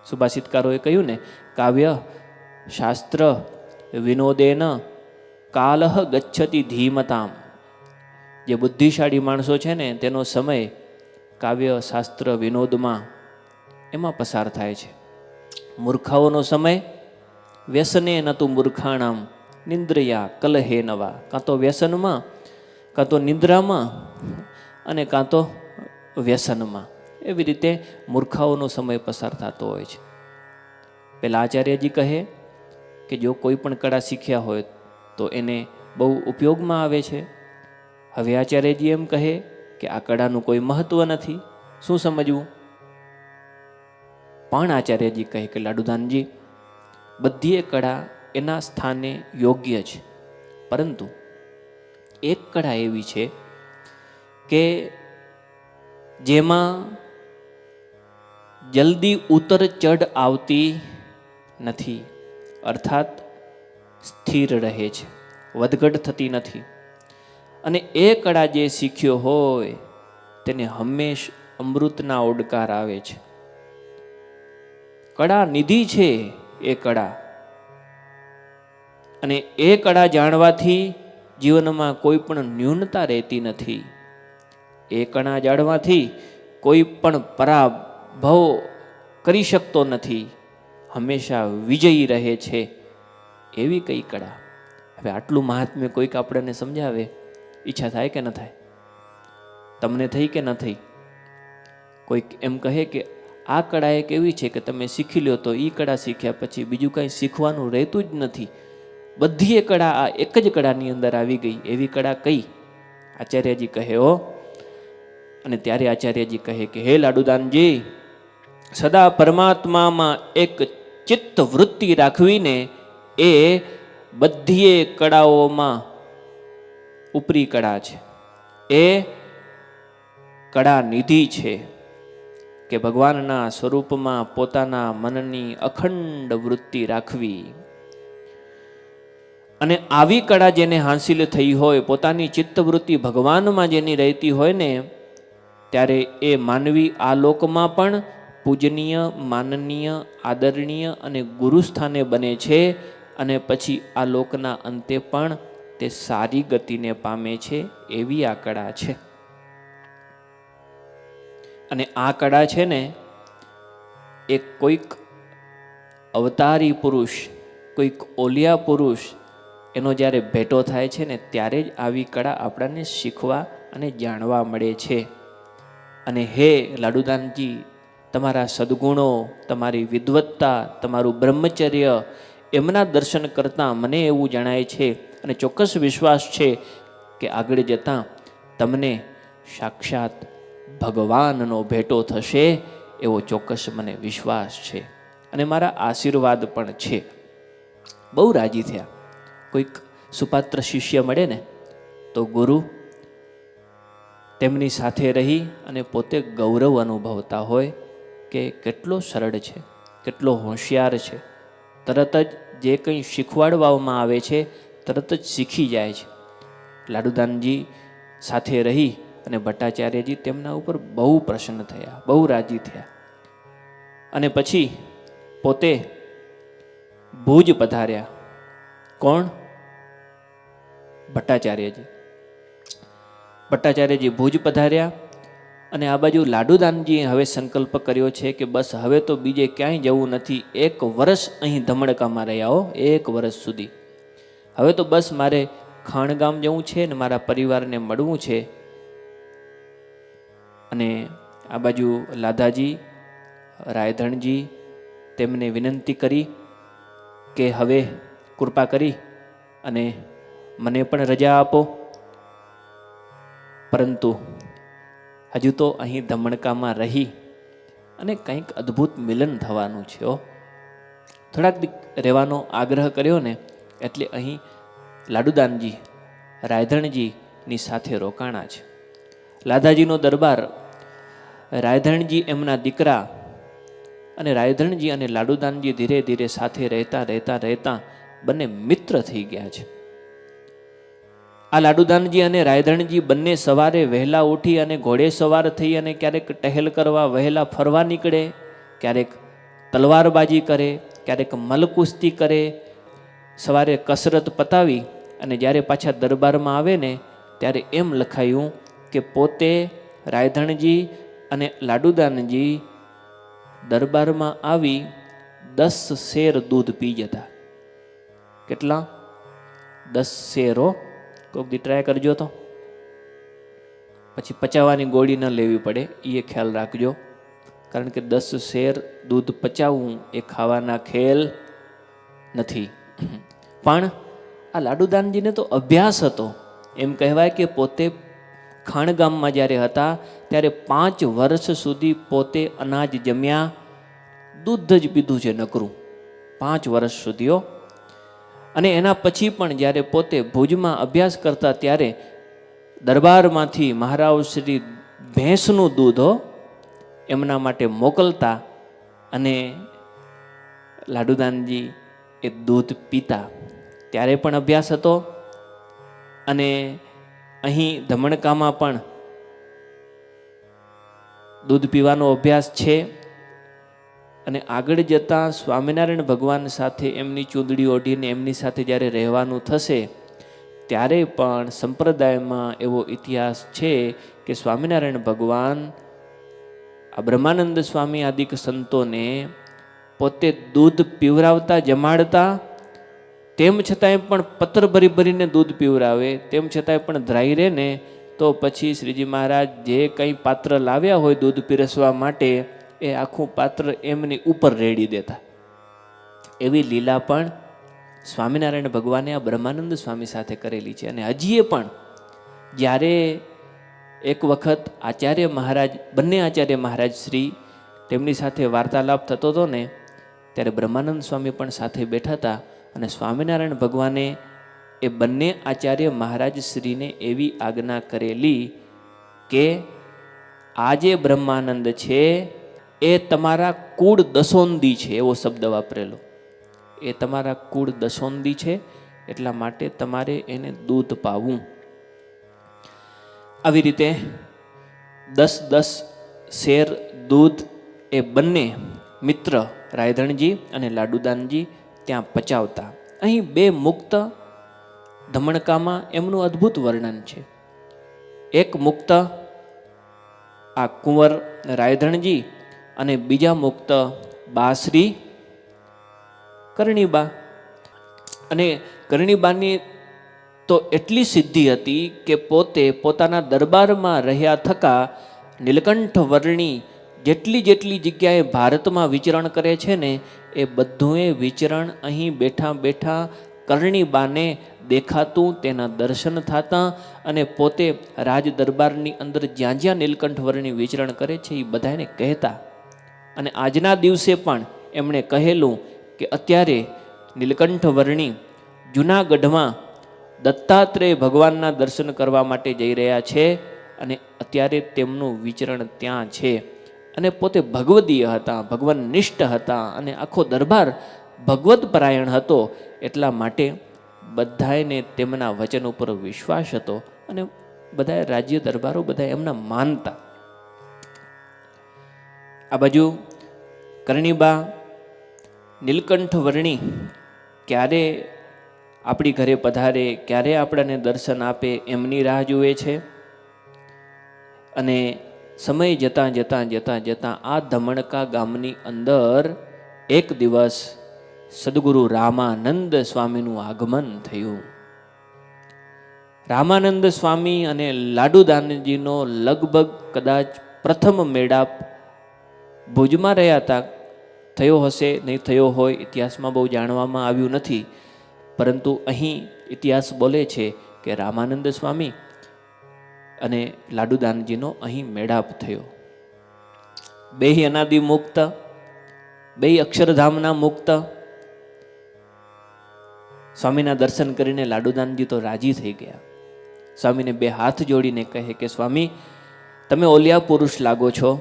સુભાષિતકારોએ કહ્યું ને, કાવ્ય શાસ્ત્ર વિનોદેન કાલહ ગચ્છતિ ધીમતામ. જે બુદ્ધિશાળી માણસો છે ને તેનો સમય કાવ્ય શાસ્ત્ર વિનોદમાં એમાં પસાર થાય છે. મૂર્ખાઓનો સમય વ્યસને નતું મૂર્ખાણામ નિંદ્રયા કલહે નવા. કાં તો વ્યસનમાં, કાં તો નિંદ્રામાં, અને કાં તો વ્યસનમાં. એવી રીતે મૂર્ખાઓનો સમય પસાર થતો હોય છે. પેલા આચાર્યજી કહે કે જો કોઈ પણ કળા શીખ્યા હોય તો એને બહુ ઉપયોગમાં આવે છે. હવે આચાર્યજી એમ કહે કે આ કળાનું કોઈ મહત્વ નથી, શું સમજવું? પણ આચાર્યજી કહે કે લાડુદાનજી, બધી કળા એના સ્થાને યોગ્ય છે, પરંતુ એક કળા એવી છે કે જેમાં જલ્દી ઉતર ચઢ આવતી નથી, અર્થાત સ્થિર રહે છે, વધઘટ થતી નથી. અને એ કળા જે શીખ્યો હોય તેને હંમેશ અમૃતના ઓડકાર આવે છે. કળા નિધિ છે એ કળા, અને એ કળા જાણવાથી જીવનમાં કોઈ પણ ન્યૂનતા રહેતી નથી. એ કળા જાણવાથી કોઈ પણ પરાભવ કરી શકતો નથી, હંમેશા વિજયી રહે છે. એવી કઈ કળા? હવે આટલું મહાત્મ્ય કોઈક આપણને સમજાવે, ઈચ્છા થાય કે ન થાય? તમને થઈ કે ન થઈ? કોઈક એમ કહે કે આ કળા એક એવી છે કે તમે શીખી લો તો એ કળા શીખ્યા પછી બીજું કાંઈ શીખવાનું રહેતું જ નથી. બધી એ કળા આ એક જ કળાની અંદર આવી ગઈ. એવી કળા કઈ? આચાર્યજી કહે હો. અને ત્યારે આચાર્યજી કહે કે હે લાડુદાનજી, સદા પરમાત્મામાં એક ચિત્ત વૃત્તિ રાખવીને એ બધી કળાઓમાં ઉપરી કળા છે. એ કળા નિધિ છે કે ભગવાનના સ્વરૂપમાં પોતાના મનની અખંડ વૃત્તિ રાખવી. અને આવી કળા જેને હાંસિલ થઈ હોય, પોતાની ચિત્તવૃત્તિ ભગવાનમાં જેની રહેતી હોય ને, ત્યારે એ માનવી આ લોકમાં પણ પૂજનીય, માનનીય, આદરણીય અને ગુરુસ્થાને બને છે. અને પછી આ લોકના અંતે પણ તે સારી ગતિને પામે છે. એવી આ કળા છે. અને આ કળા છે ને એ કોઈક અવતારી પુરુષ, કોઈક ઓલિયા પુરુષ એનો જ્યારે ભેટો થાય છે ને ત્યારે જ આવી કળા આપણને શીખવા અને જાણવા મળે છે. અને હે લાડુદાનજી, તમારા સદગુણો, તમારી વિદ્વત્તા, તમારું બ્રહ્મચર્ય, એમના દર્શન કરતાં મને એવું જણાય છે અને ચોક્કસ વિશ્વાસ છે કે આગળ જતાં તમને સાક્ષાત ભગવાનનો ભેટો થશે, એવો ચોક્કસ મને વિશ્વાસ છે અને મારા આશીર્વાદ પણ છે. બહુ રાજી થયા. કોઈક સુપાત્ર શિષ્ય મળે ને તો ગુરુ તેમની સાથે રહી અને પોતે ગૌરવ અનુભવતા હોય કે કેટલો સરળ છે, કેટલો હોશિયાર છે, તરત જ જે કંઈ શીખવાડવામાં આવે છે તરત જ શીખી જાય છે. લાડુદાનજી સાથે રહી અને ભટ્ટાચાર્યજી તેમના ઉપર બહુ પ્રસન્ન થયા, બહુ રાજી થયા. અને પછી પોતે ભુજ પધાર્યા. કોણ? ભટ્ટાચાર્યજી. ભટ્ટાચાર્યજી ભુજ પધાર્યા અને આ બાજુ લાડુદાનજીએ હવે સંકલ્પ કર્યો છે કે બસ હવે તો બીજે ક્યાંય જવું નથી, 1 વર્ષ અહીં ધમણકામાં રહ્યા હો, 1 વર્ષ સુધી. હવે તો બસ મારે ખાણગામ જવું છે ને મારા પરિવારને મળવું છે. અને આ બાજુ લાધાજી, રાયધણજી તેમને વિનંતી કરી કે હવે કૃપા કરી અને મને પણ રજા આપો. પરંતુ હજુ તો અહીં ધમણકામાં રહી અને કંઈક અદ્ભુત મિલન થવાનું છે. થોડાક દીક રહેવાનો આગ્રહ કર્યો ને એટલે અહીં લાડુદાનજી રાયધણજીની સાથે રોકાણા છે. લાધાજીનો દરબાર, રાયધણજી એમના દીકરા, અને રાયધણજી અને લાડુદાનજી ધીરે ધીરે સાથે રહેતા રહેતા રહેતા બંને મિત્ર થઈ ગયા છે. આ લાડુદાનજી અને રાયધણજી બંને સવારે વહેલા ઉઠી અને ઘોડે સવાર થઈ અને ક્યારેક ટહેલ કરવા વહેલા ફરવા નીકળે, ક્યારેક તલવારબાજી કરે, ક્યારેક મલકુસ્તી કરે. સવારે કસરત પતાવી અને જ્યારે પાછા દરબારમાં આવે ને ત્યારે એમ લખાયું કે પોતે રાયધણજી અને લાડુદાનજી દરબારમાં આવી 10 શેર દૂધ પી જતા. કેટલા? 10 શેરો. કોઈક દી ટ્રાય કરજો તો. પછી પચાવવાની ગોળી ન લેવી પડે એ ખ્યાલ રાખજો, કારણ કે 10 શેર દૂધ પચાવવું એ ખાવાના ખેલ નથી. પણ આ લાડુદાનજીને તો અભ્યાસ હતો. એમ કહેવાય કે પોતે ખાણગામમાં જ્યારે હતા ત્યારે 5 વર્ષ સુધી પોતે અનાજ જમ્યા, દૂધ જ પીધું છે નકરું, 5 વર્ષ સુધીઓ. અને એના પછી પણ જ્યારે પોતે ભુજમાં અભ્યાસ કરતા ત્યારે દરબારમાંથી મહારાજ શ્રી ભેંસનું દૂધ એમના માટે મોકલતા અને લાડુદાનજી એ દૂધ પીતા. ત્યારે પણ અભ્યાસ હતો. અને અહીં ધમણકામાં પણ દૂધ પીવાનો અભ્યાસ છે. અને આગળ જતાં સ્વામિનારાયણ ભગવાન સાથે એમની ચૂંદડી ઓઢીને એમની સાથે જ્યારે રહેવાનું થશે ત્યારે પણ સંપ્રદાયમાં એવો ઇતિહાસ છે કે સ્વામિનારાયણ ભગવાન આ બ્રહ્માનંદ સ્વામી આદિક સંતોને પોતે દૂધ પીવરાવતા, જમાડતા. તેમ છતાંય પણ પત્ર ભરી ભરીને દૂધ પીવરાવે, તેમ છતાંય પણ ધ્રાઈ રહે ને તો પછી શ્રીજી મહારાજ જે કંઈ પાત્ર લાવ્યા હોય દૂધ પીરસવા માટે એ આખું પાત્ર એમની ઉપર રેડી દેતા. એવી લીલા પણ સ્વામિનારાયણ ભગવાને આ બ્રહ્માનંદ સ્વામી સાથે કરેલી છે. અને હજીએ પણ જ્યારે એક વખત આચાર્ય મહારાજ, બંને આચાર્ય મહારાજ શ્રી તેમની સાથે વાર્તાલાપ થતો હતો ને ત્યારે બ્રહ્માનંદ સ્વામી પણ સાથે બેઠા હતા. અને સ્વામિનારાયણ ભગવાને એ બંને આચાર્ય મહારાજ શ્રીને એવી આજ્ઞા કરેલી કે આ જે બ્રહ્માનંદ છે એ તમારા કુળ દસોંદી છે, એવો શબ્દ વાપરેલો. એ તમારા કુળ દસોંદી છે, એટલા માટે તમારે એને દૂધ પાવું. આવી રીતે 10 શેર દૂધ એ બંને મિત્ર રાયધણજી અને લાડુદાનજી ત્યાં પચાવતા. અહીં 2 મુક્ત ધમણકામાં એમનું અદ્ભુત વર્ણન છે. એક મુક્ત આ કુંવર રાયધણજી અને બીજા મુક્ત બાશ્રી કરણીબા. અને કરણીબાની તો એટલી સિદ્ધિ હતી કે પોતે પોતાના દરબારમાં રહ્યા થકા નીલકંઠ વર્ણી જેટલી જગ્યાએ ભારતમાં વિચરણ કરે છે ને એ બધુંએ વિચરણ અહીં બેઠા બેઠા કરણીબાને દેખાતું, તેના દર્શન થતા. અને પોતે રાજ દરબારની અંદર જ્યાં જ્યાં નીલકંઠ વર્ણી વિચરણ કરે છે એ બધાને કહેતા. અને આજના દિવસે પણ એમણે કહેલું કે અત્યારે નીલકંઠ વર્ણી જૂનાગઢમાં દત્તાત્રેય ભગવાનના દર્શન કરવા માટે જઈ રહ્યા છે અને અત્યારે તેમનું વિચરણ ત્યાં છે. અને પોતે ભગવદીય હતા, ભગવાન નિષ્ઠ હતા અને આખો દરબાર ભગવદ પરાયણ હતો. એટલા માટે બધાને તેમના વચન ઉપર વિશ્વાસ હતો અને બધા રાજ્ય દરબારો બધા એમના માનતા. આ બાજુ કરણીબા નીલકંઠ વર્ણી ક્યારે આપણી ઘરે પધારે, ક્યારે આપણને દર્શન આપે એમની રાહ જુએ છે. અને સમય જતાં જતાં જતાં જતાં આ ધમણકા ગામની અંદર એક દિવસ સદગુરુ રામાનંદ સ્વામીનું આગમન થયું. રામાનંદ સ્વામી અને લાડુદાનજીનો લગભગ કદાચ પ્રથમ મેળાપ ભુજમાં રહ્યા હતા. થયો હશે, નહીં થયો હોય, ઇતિહાસમાં બહુ જાણવામાં આવ્યું નથી. પરંતુ અહીં ઇતિહાસ બોલે છે કે રામાનંદ સ્વામી અને લાડુદાનજીનો અહીં મેળાપ થયો. બેય અનાદિ મુક્ત, બેય અક્ષરધામના મુક્ત. સ્વામીના દર્શન કરીને લાડુદાનજી તો રાજી થઈ ગયા. સ્વામીને બે હાથ જોડીને કહે કે સ્વામી, તમે ઓલિયા પુરુષ લાગો છો,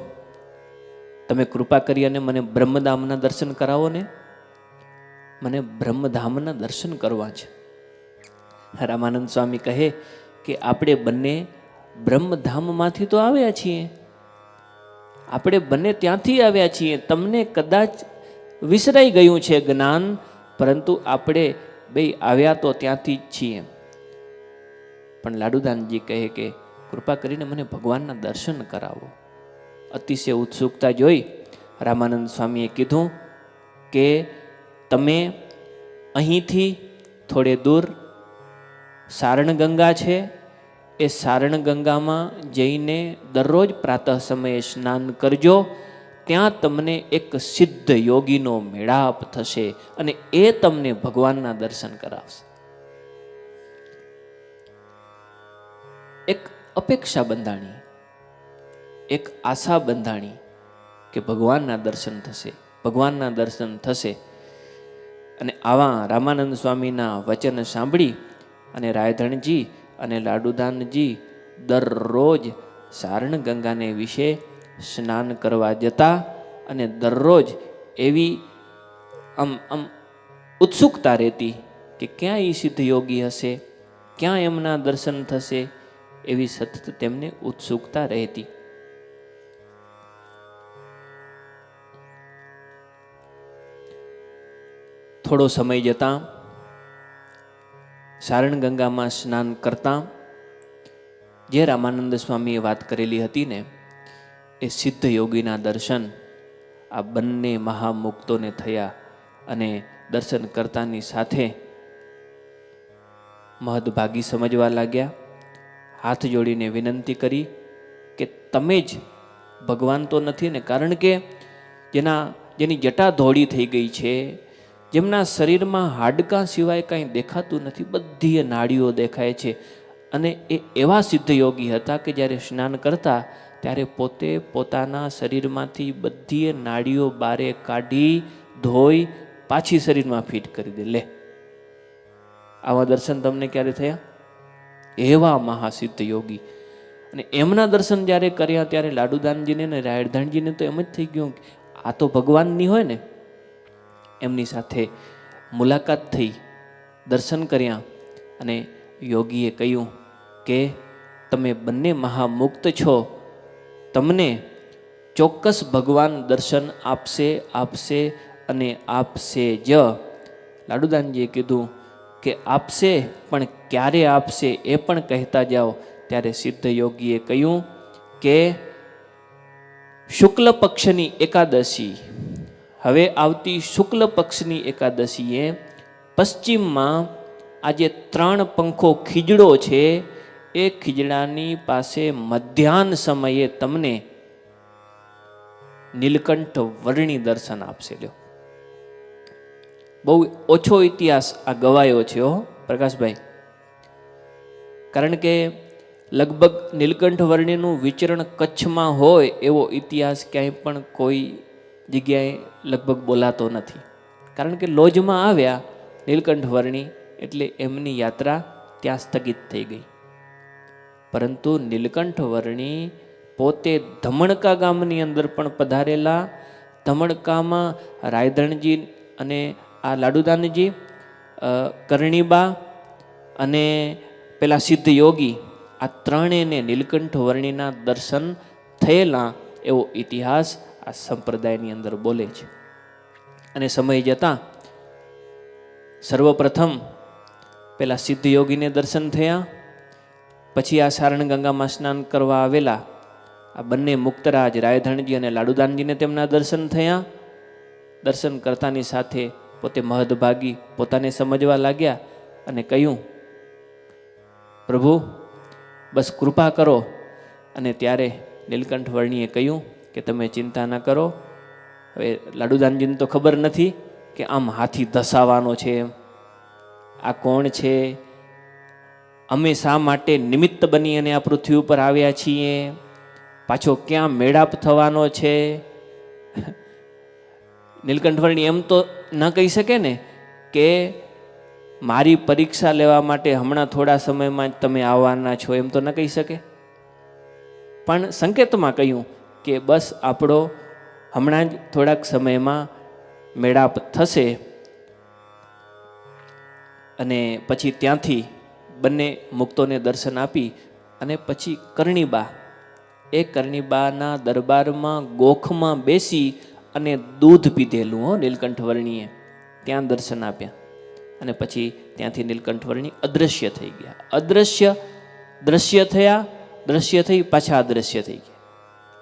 તમે કૃપા કરી અને મને બ્રહ્મધામના દર્શન કરાવો ને. મને બ્રહ્મધામના દર્શન કરવા છે. રામાનંદ સ્વામી કહે કે આપણે બંને બ્રહ્મધામમાંથી તો આવ્યા છીએ, આપણે બંને ત્યાંથી આવ્યા છીએ. તમને કદાચ વિસરાઈ ગયું છે જ્ઞાન, પરંતુ આપણે બે આવ્યા તો ત્યાંથી જ છીએ. પણ લાડુદાનજી કહે કે કૃપા કરીને મને ભગવાનના દર્શન કરાવો. અતિશય ઉત્સુકતા જોઈ રામાનંદ સ્વામીએ કીધું કે તમે અહીંથી થોડે દૂર સારણ ગંગા છે, એ સારણ ગંગામાં જઈને દરરોજ પ્રાતઃ સમયે સ્નાન કરજો. ત્યાં તમને એક સિદ્ધ યોગીનો મેળાપ થશે અને એ તમને ભગવાનના દર્શન કરાવશે. એક અપેક્ષા બંધાણી, એક આશા બંધાણી કે ભગવાનના દર્શન થશે, ભગવાનના દર્શન થશે. અને આવા રામાનંદ સ્વામીના વચન સાંભળી અને રાયધણજી અને લાડુદાનજી દરરોજ સારણ ગંગાને વિશે સ્નાન કરવા જતા. અને દરરોજ એવી આમ ઉત્સુકતા રહેતી કે ક્યાં એ સિદ્ધ યોગી હશે, ક્યાં એમના દર્શન થશે, એવી સતત તેમને ઉત્સુકતા રહેતી. થોડો સમય જતાં સારણ ગંગામાં સ્નાન કરતાં જે રામાનંદ સ્વામીએ વાત કરેલી હતી ને, એ સિદ્ધ યોગીના દર્શન આ બંને મહામુક્તોને થયા. અને દર્શન કરતાની સાથે મહદભાગી સમજવા લાગ્યા. હાથ જોડીને વિનંતી કરી કે તમે જ ભગવાન તો નથી ને? કારણ કે જેની જટા ધોળી થઈ ગઈ છે, જેમના શરીરમાં હાડકાં સિવાય કાંઈ દેખાતું નથી, બધી નાડીઓ દેખાય છે. અને એ એવા સિદ્ધ યોગી હતા કે જ્યારે સ્નાન કરતા ત્યારે પોતે પોતાના શરીરમાંથી બધી નાડીઓ બારે કાઢી ધોઈ પાછી શરીરમાં ફિટ કરી દે. લે, આવા દર્શન તમને ક્યારે થયા? એવા મહાસિદ્ધ યોગી. અને એમના દર્શન જ્યારે કર્યા ત્યારે લાડુદાનજીને ને રાયધણજીને તો એમ જ થઈ ગયું કે આ તો ભગવાનની હોય ને. એમની સાથે મુલાકાત થઈ, દર્શન કર્યા અને યોગીએ કહ્યું કે તમે બંને મહામુક્ત છો, તમને ચોક્કસ ભગવાન દર્શન આપશે અને આપશે જ. લાડુદાનજીએ કીધું કે આપશે, પણ ક્યારે આપશે એ પણ કહેતા જાઓ. ત્યારે સિદ્ધ યોગીએ કહ્યું કે શુક્લ પક્ષની એકાદશી, હવે આવતી શુક્લ પક્ષની એકાદશીએ પશ્ચિમમાં આજે 3 પંખો ખીજડો છે, એ ખીજડાની પાસે મધ્યાહન સમયે તમને નીલકંઠ વર્ણી દર્શન આપશે. લ્યો, બહુ ઓછો ઇતિહાસ આ ગવાયો છે હો પ્રકાશભાઈ. કારણ કે લગભગ નીલકંઠ વર્ણીનું વિચરણ કચ્છમાં હોય એવો ઇતિહાસ ક્યાંય પણ કોઈ જગ્યાએ લગભગ બોલાતો નથી. કારણ કે લોજમાં આવ્યા નીલકંઠ વર્ણી એટલે એમની યાત્રા ત્યાં સ્થગિત થઈ ગઈ. પરંતુ નીલકંઠ વર્ણી પોતે ધમણકા ગામની અંદર પણ પધારેલા. ધમણકામાં રાયધણજી અને આ લાડુદાનજી, કરણીબા અને પેલા સિદ્ધ યોગી, આ ત્રણેયને નીલકંઠ વર્ણીના દર્શન થયેલા એવો ઇતિહાસ આ સંપ્રદાયની અંદર બોલે છે. અને સમય જતાં સર્વપ્રથમ પેલા સિદ્ધયોગીને દર્શન થયા, પછી આ સારણ ગંગામાં સ્નાન કરવા આવેલા આ બંને મુક્તરાજ રાયધણજી અને લાડુદાનજીને તેમના દર્શન થયા. દર્શન કરતાની સાથે પોતે મહદભાગી પોતાને સમજવા લાગ્યા અને કહ્યું, પ્રભુ બસ કૃપા કરો. અને ત્યારે નીલકંઠ વર્ણીએ કહ્યું કે તમે ચિંતા ન કરો. હવે લાડુદાનજીને તો ખબર નથી કે આમ હાથી ધસાવાનો છે, આ કોણ છે, અમે શા માટે નિમિત્ત બની અને આ પૃથ્વી ઉપર આવ્યા છીએ, પાછો ક્યાં મેળાપ થવાનો છે. નીલકંઠ વર્ણી એમ તો ન કહી શકે ને કે મારી પરીક્ષા લેવા માટે હમણાં થોડા સમયમાં જ તમે આવવાના છો, એમ તો ન કહી શકે. પણ સંકેતમાં કહ્યું કે બસ આપણો હમણાં જ થોડાક સમયમાં મેળાપ થશે અને પછી ત્યાંથી બંને મુક્તોને દર્શન આપી અને પછી કરણીબા, એ કરણીબાના દરબારમાં ગોખમાં બેસી અને દૂધ પીધેલું નીલકંઠ વર્ણીએ ત્યાં દર્શન આપ્યા. અને પછી ત્યાંથી નીલકંઠ વર્ણી અદૃશ્ય થઈ ગયા. અદૃશ્ય દ્રશ્ય થયા, દ્રશ્ય થઈ પાછા અદૃશ્ય થઈ ગયા.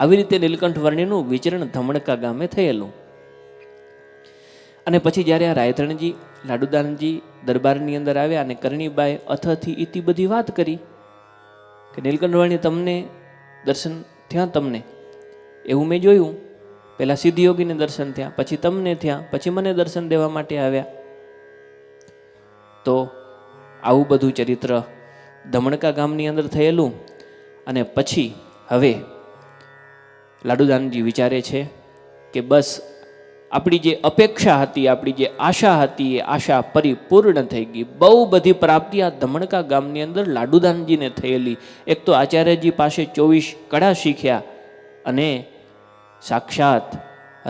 આવી રીતે નીલકંઠ વર્ણીનું વિચરણ ધમણકા ગામે થયેલું. અને પછી જ્યારે આ રાયધણજી લાડુદાનજી દરબારની અંદર આવ્યા અને કરણીબાએ અથથી ઇતિ બધી વાત કરી કે નીલકંઠ વર્ણી તમને દર્શન થયા, તમને એવું મેં જોયું. પહેલાં સિદ્ધયોગીને દર્શન થયા, પછી તમને થયા, પછી મને દર્શન દેવા માટે આવ્યા. તો આવું બધું ચરિત્ર ધમણકા ગામની અંદર થયેલું. અને પછી હવે લાડુદાનજી વિચારે છે કે બસ આપણી જે અપેક્ષા હતી, આપણી જે આશા હતી, એ આશા પરિપૂર્ણ થઈ ગઈ. બહુ બધી પ્રાપ્તિ આ ધમણકા ગામની અંદર લાડુદાનજીને થયેલી. એક તો આચાર્યજી પાસે 24 કળા શીખ્યા અને સાક્ષાત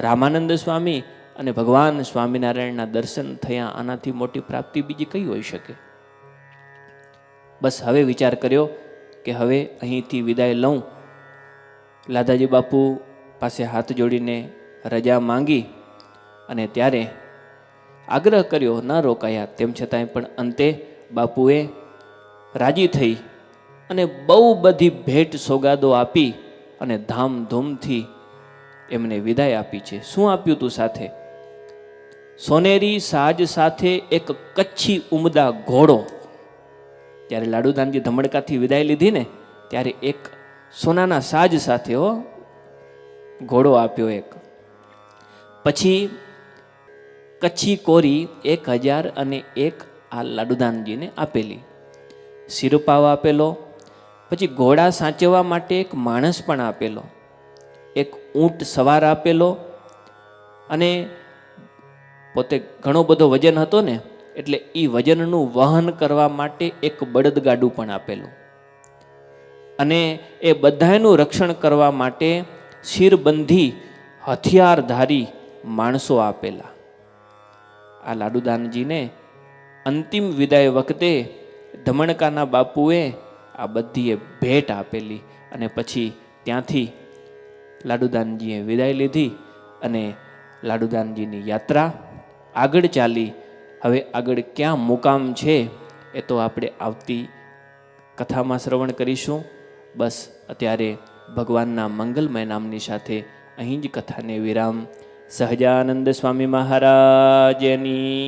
રામાનંદ સ્વામી અને ભગવાન સ્વામિનારાયણના દર્શન થયા. આનાથી મોટી પ્રાપ્તિ બીજી કઈ હોઈ શકે? બસ હવે વિચાર કર્યો કે હવે અહીંથી વિદાય લઉં. લાધાજી બાપુ પાસે હાથ જોડીને રજા માંગી અને ત્યારે આગ્રહ કર્યો, ન રોકાયા. તેમ છતાંય પણ અંતે બાપુએ રાજી થઈ અને બહુ બધી ભેટ સોગાદો આપી અને ધામધૂમથી એમને વિદાય આપી છે. શું આપ્યું તું સાથે? સોનેરી સાજ સાથે એક કચ્છી ઉમદા ઘોડો. જ્યારે લાડુદાનજી ધમણકાથી વિદાય લીધી ને ત્યારે એક સોનાના સાજ સાથે ઘોડો આપ્યો એક. પછી કચ્છી કોરી 1001 આ લાડુદાનજીને આપેલી. સિરપાવ આપેલો. પછી ઘોડા સાચવવા માટે એક માણસ પણ આપેલો, એક ઊંટ સવાર આપેલો. અને પોતે ઘણો બધો વજન હતો ને એટલે એ વજનનું વહન કરવા માટે એક બળદગાડું પણ આપેલું. અને એ બધાનું રક્ષણ કરવા માટે શિરબંધી હથિયારધારી માણસો આપેલા. આ લાડુદાનજીને અંતિમ વિદાય વખતે ધમણકાના બાપુએ આ બધીએ ભેટ આપેલી. અને પછી ત્યાંથી લાડુદાનજીએ વિદાય લીધી અને લાડુદાનજીની યાત્રા આગળ ચાલી. હવે આગળ ક્યાં મુકામ છે એ તો આપણે આવતી કથામાં શ્રવણ કરીશું. બસ અત્યારે ભગવાનના મંગલમય નામની સાથે અહીં જ કથાને વિરામ. સહજાનંદ સ્વામી મહારાજની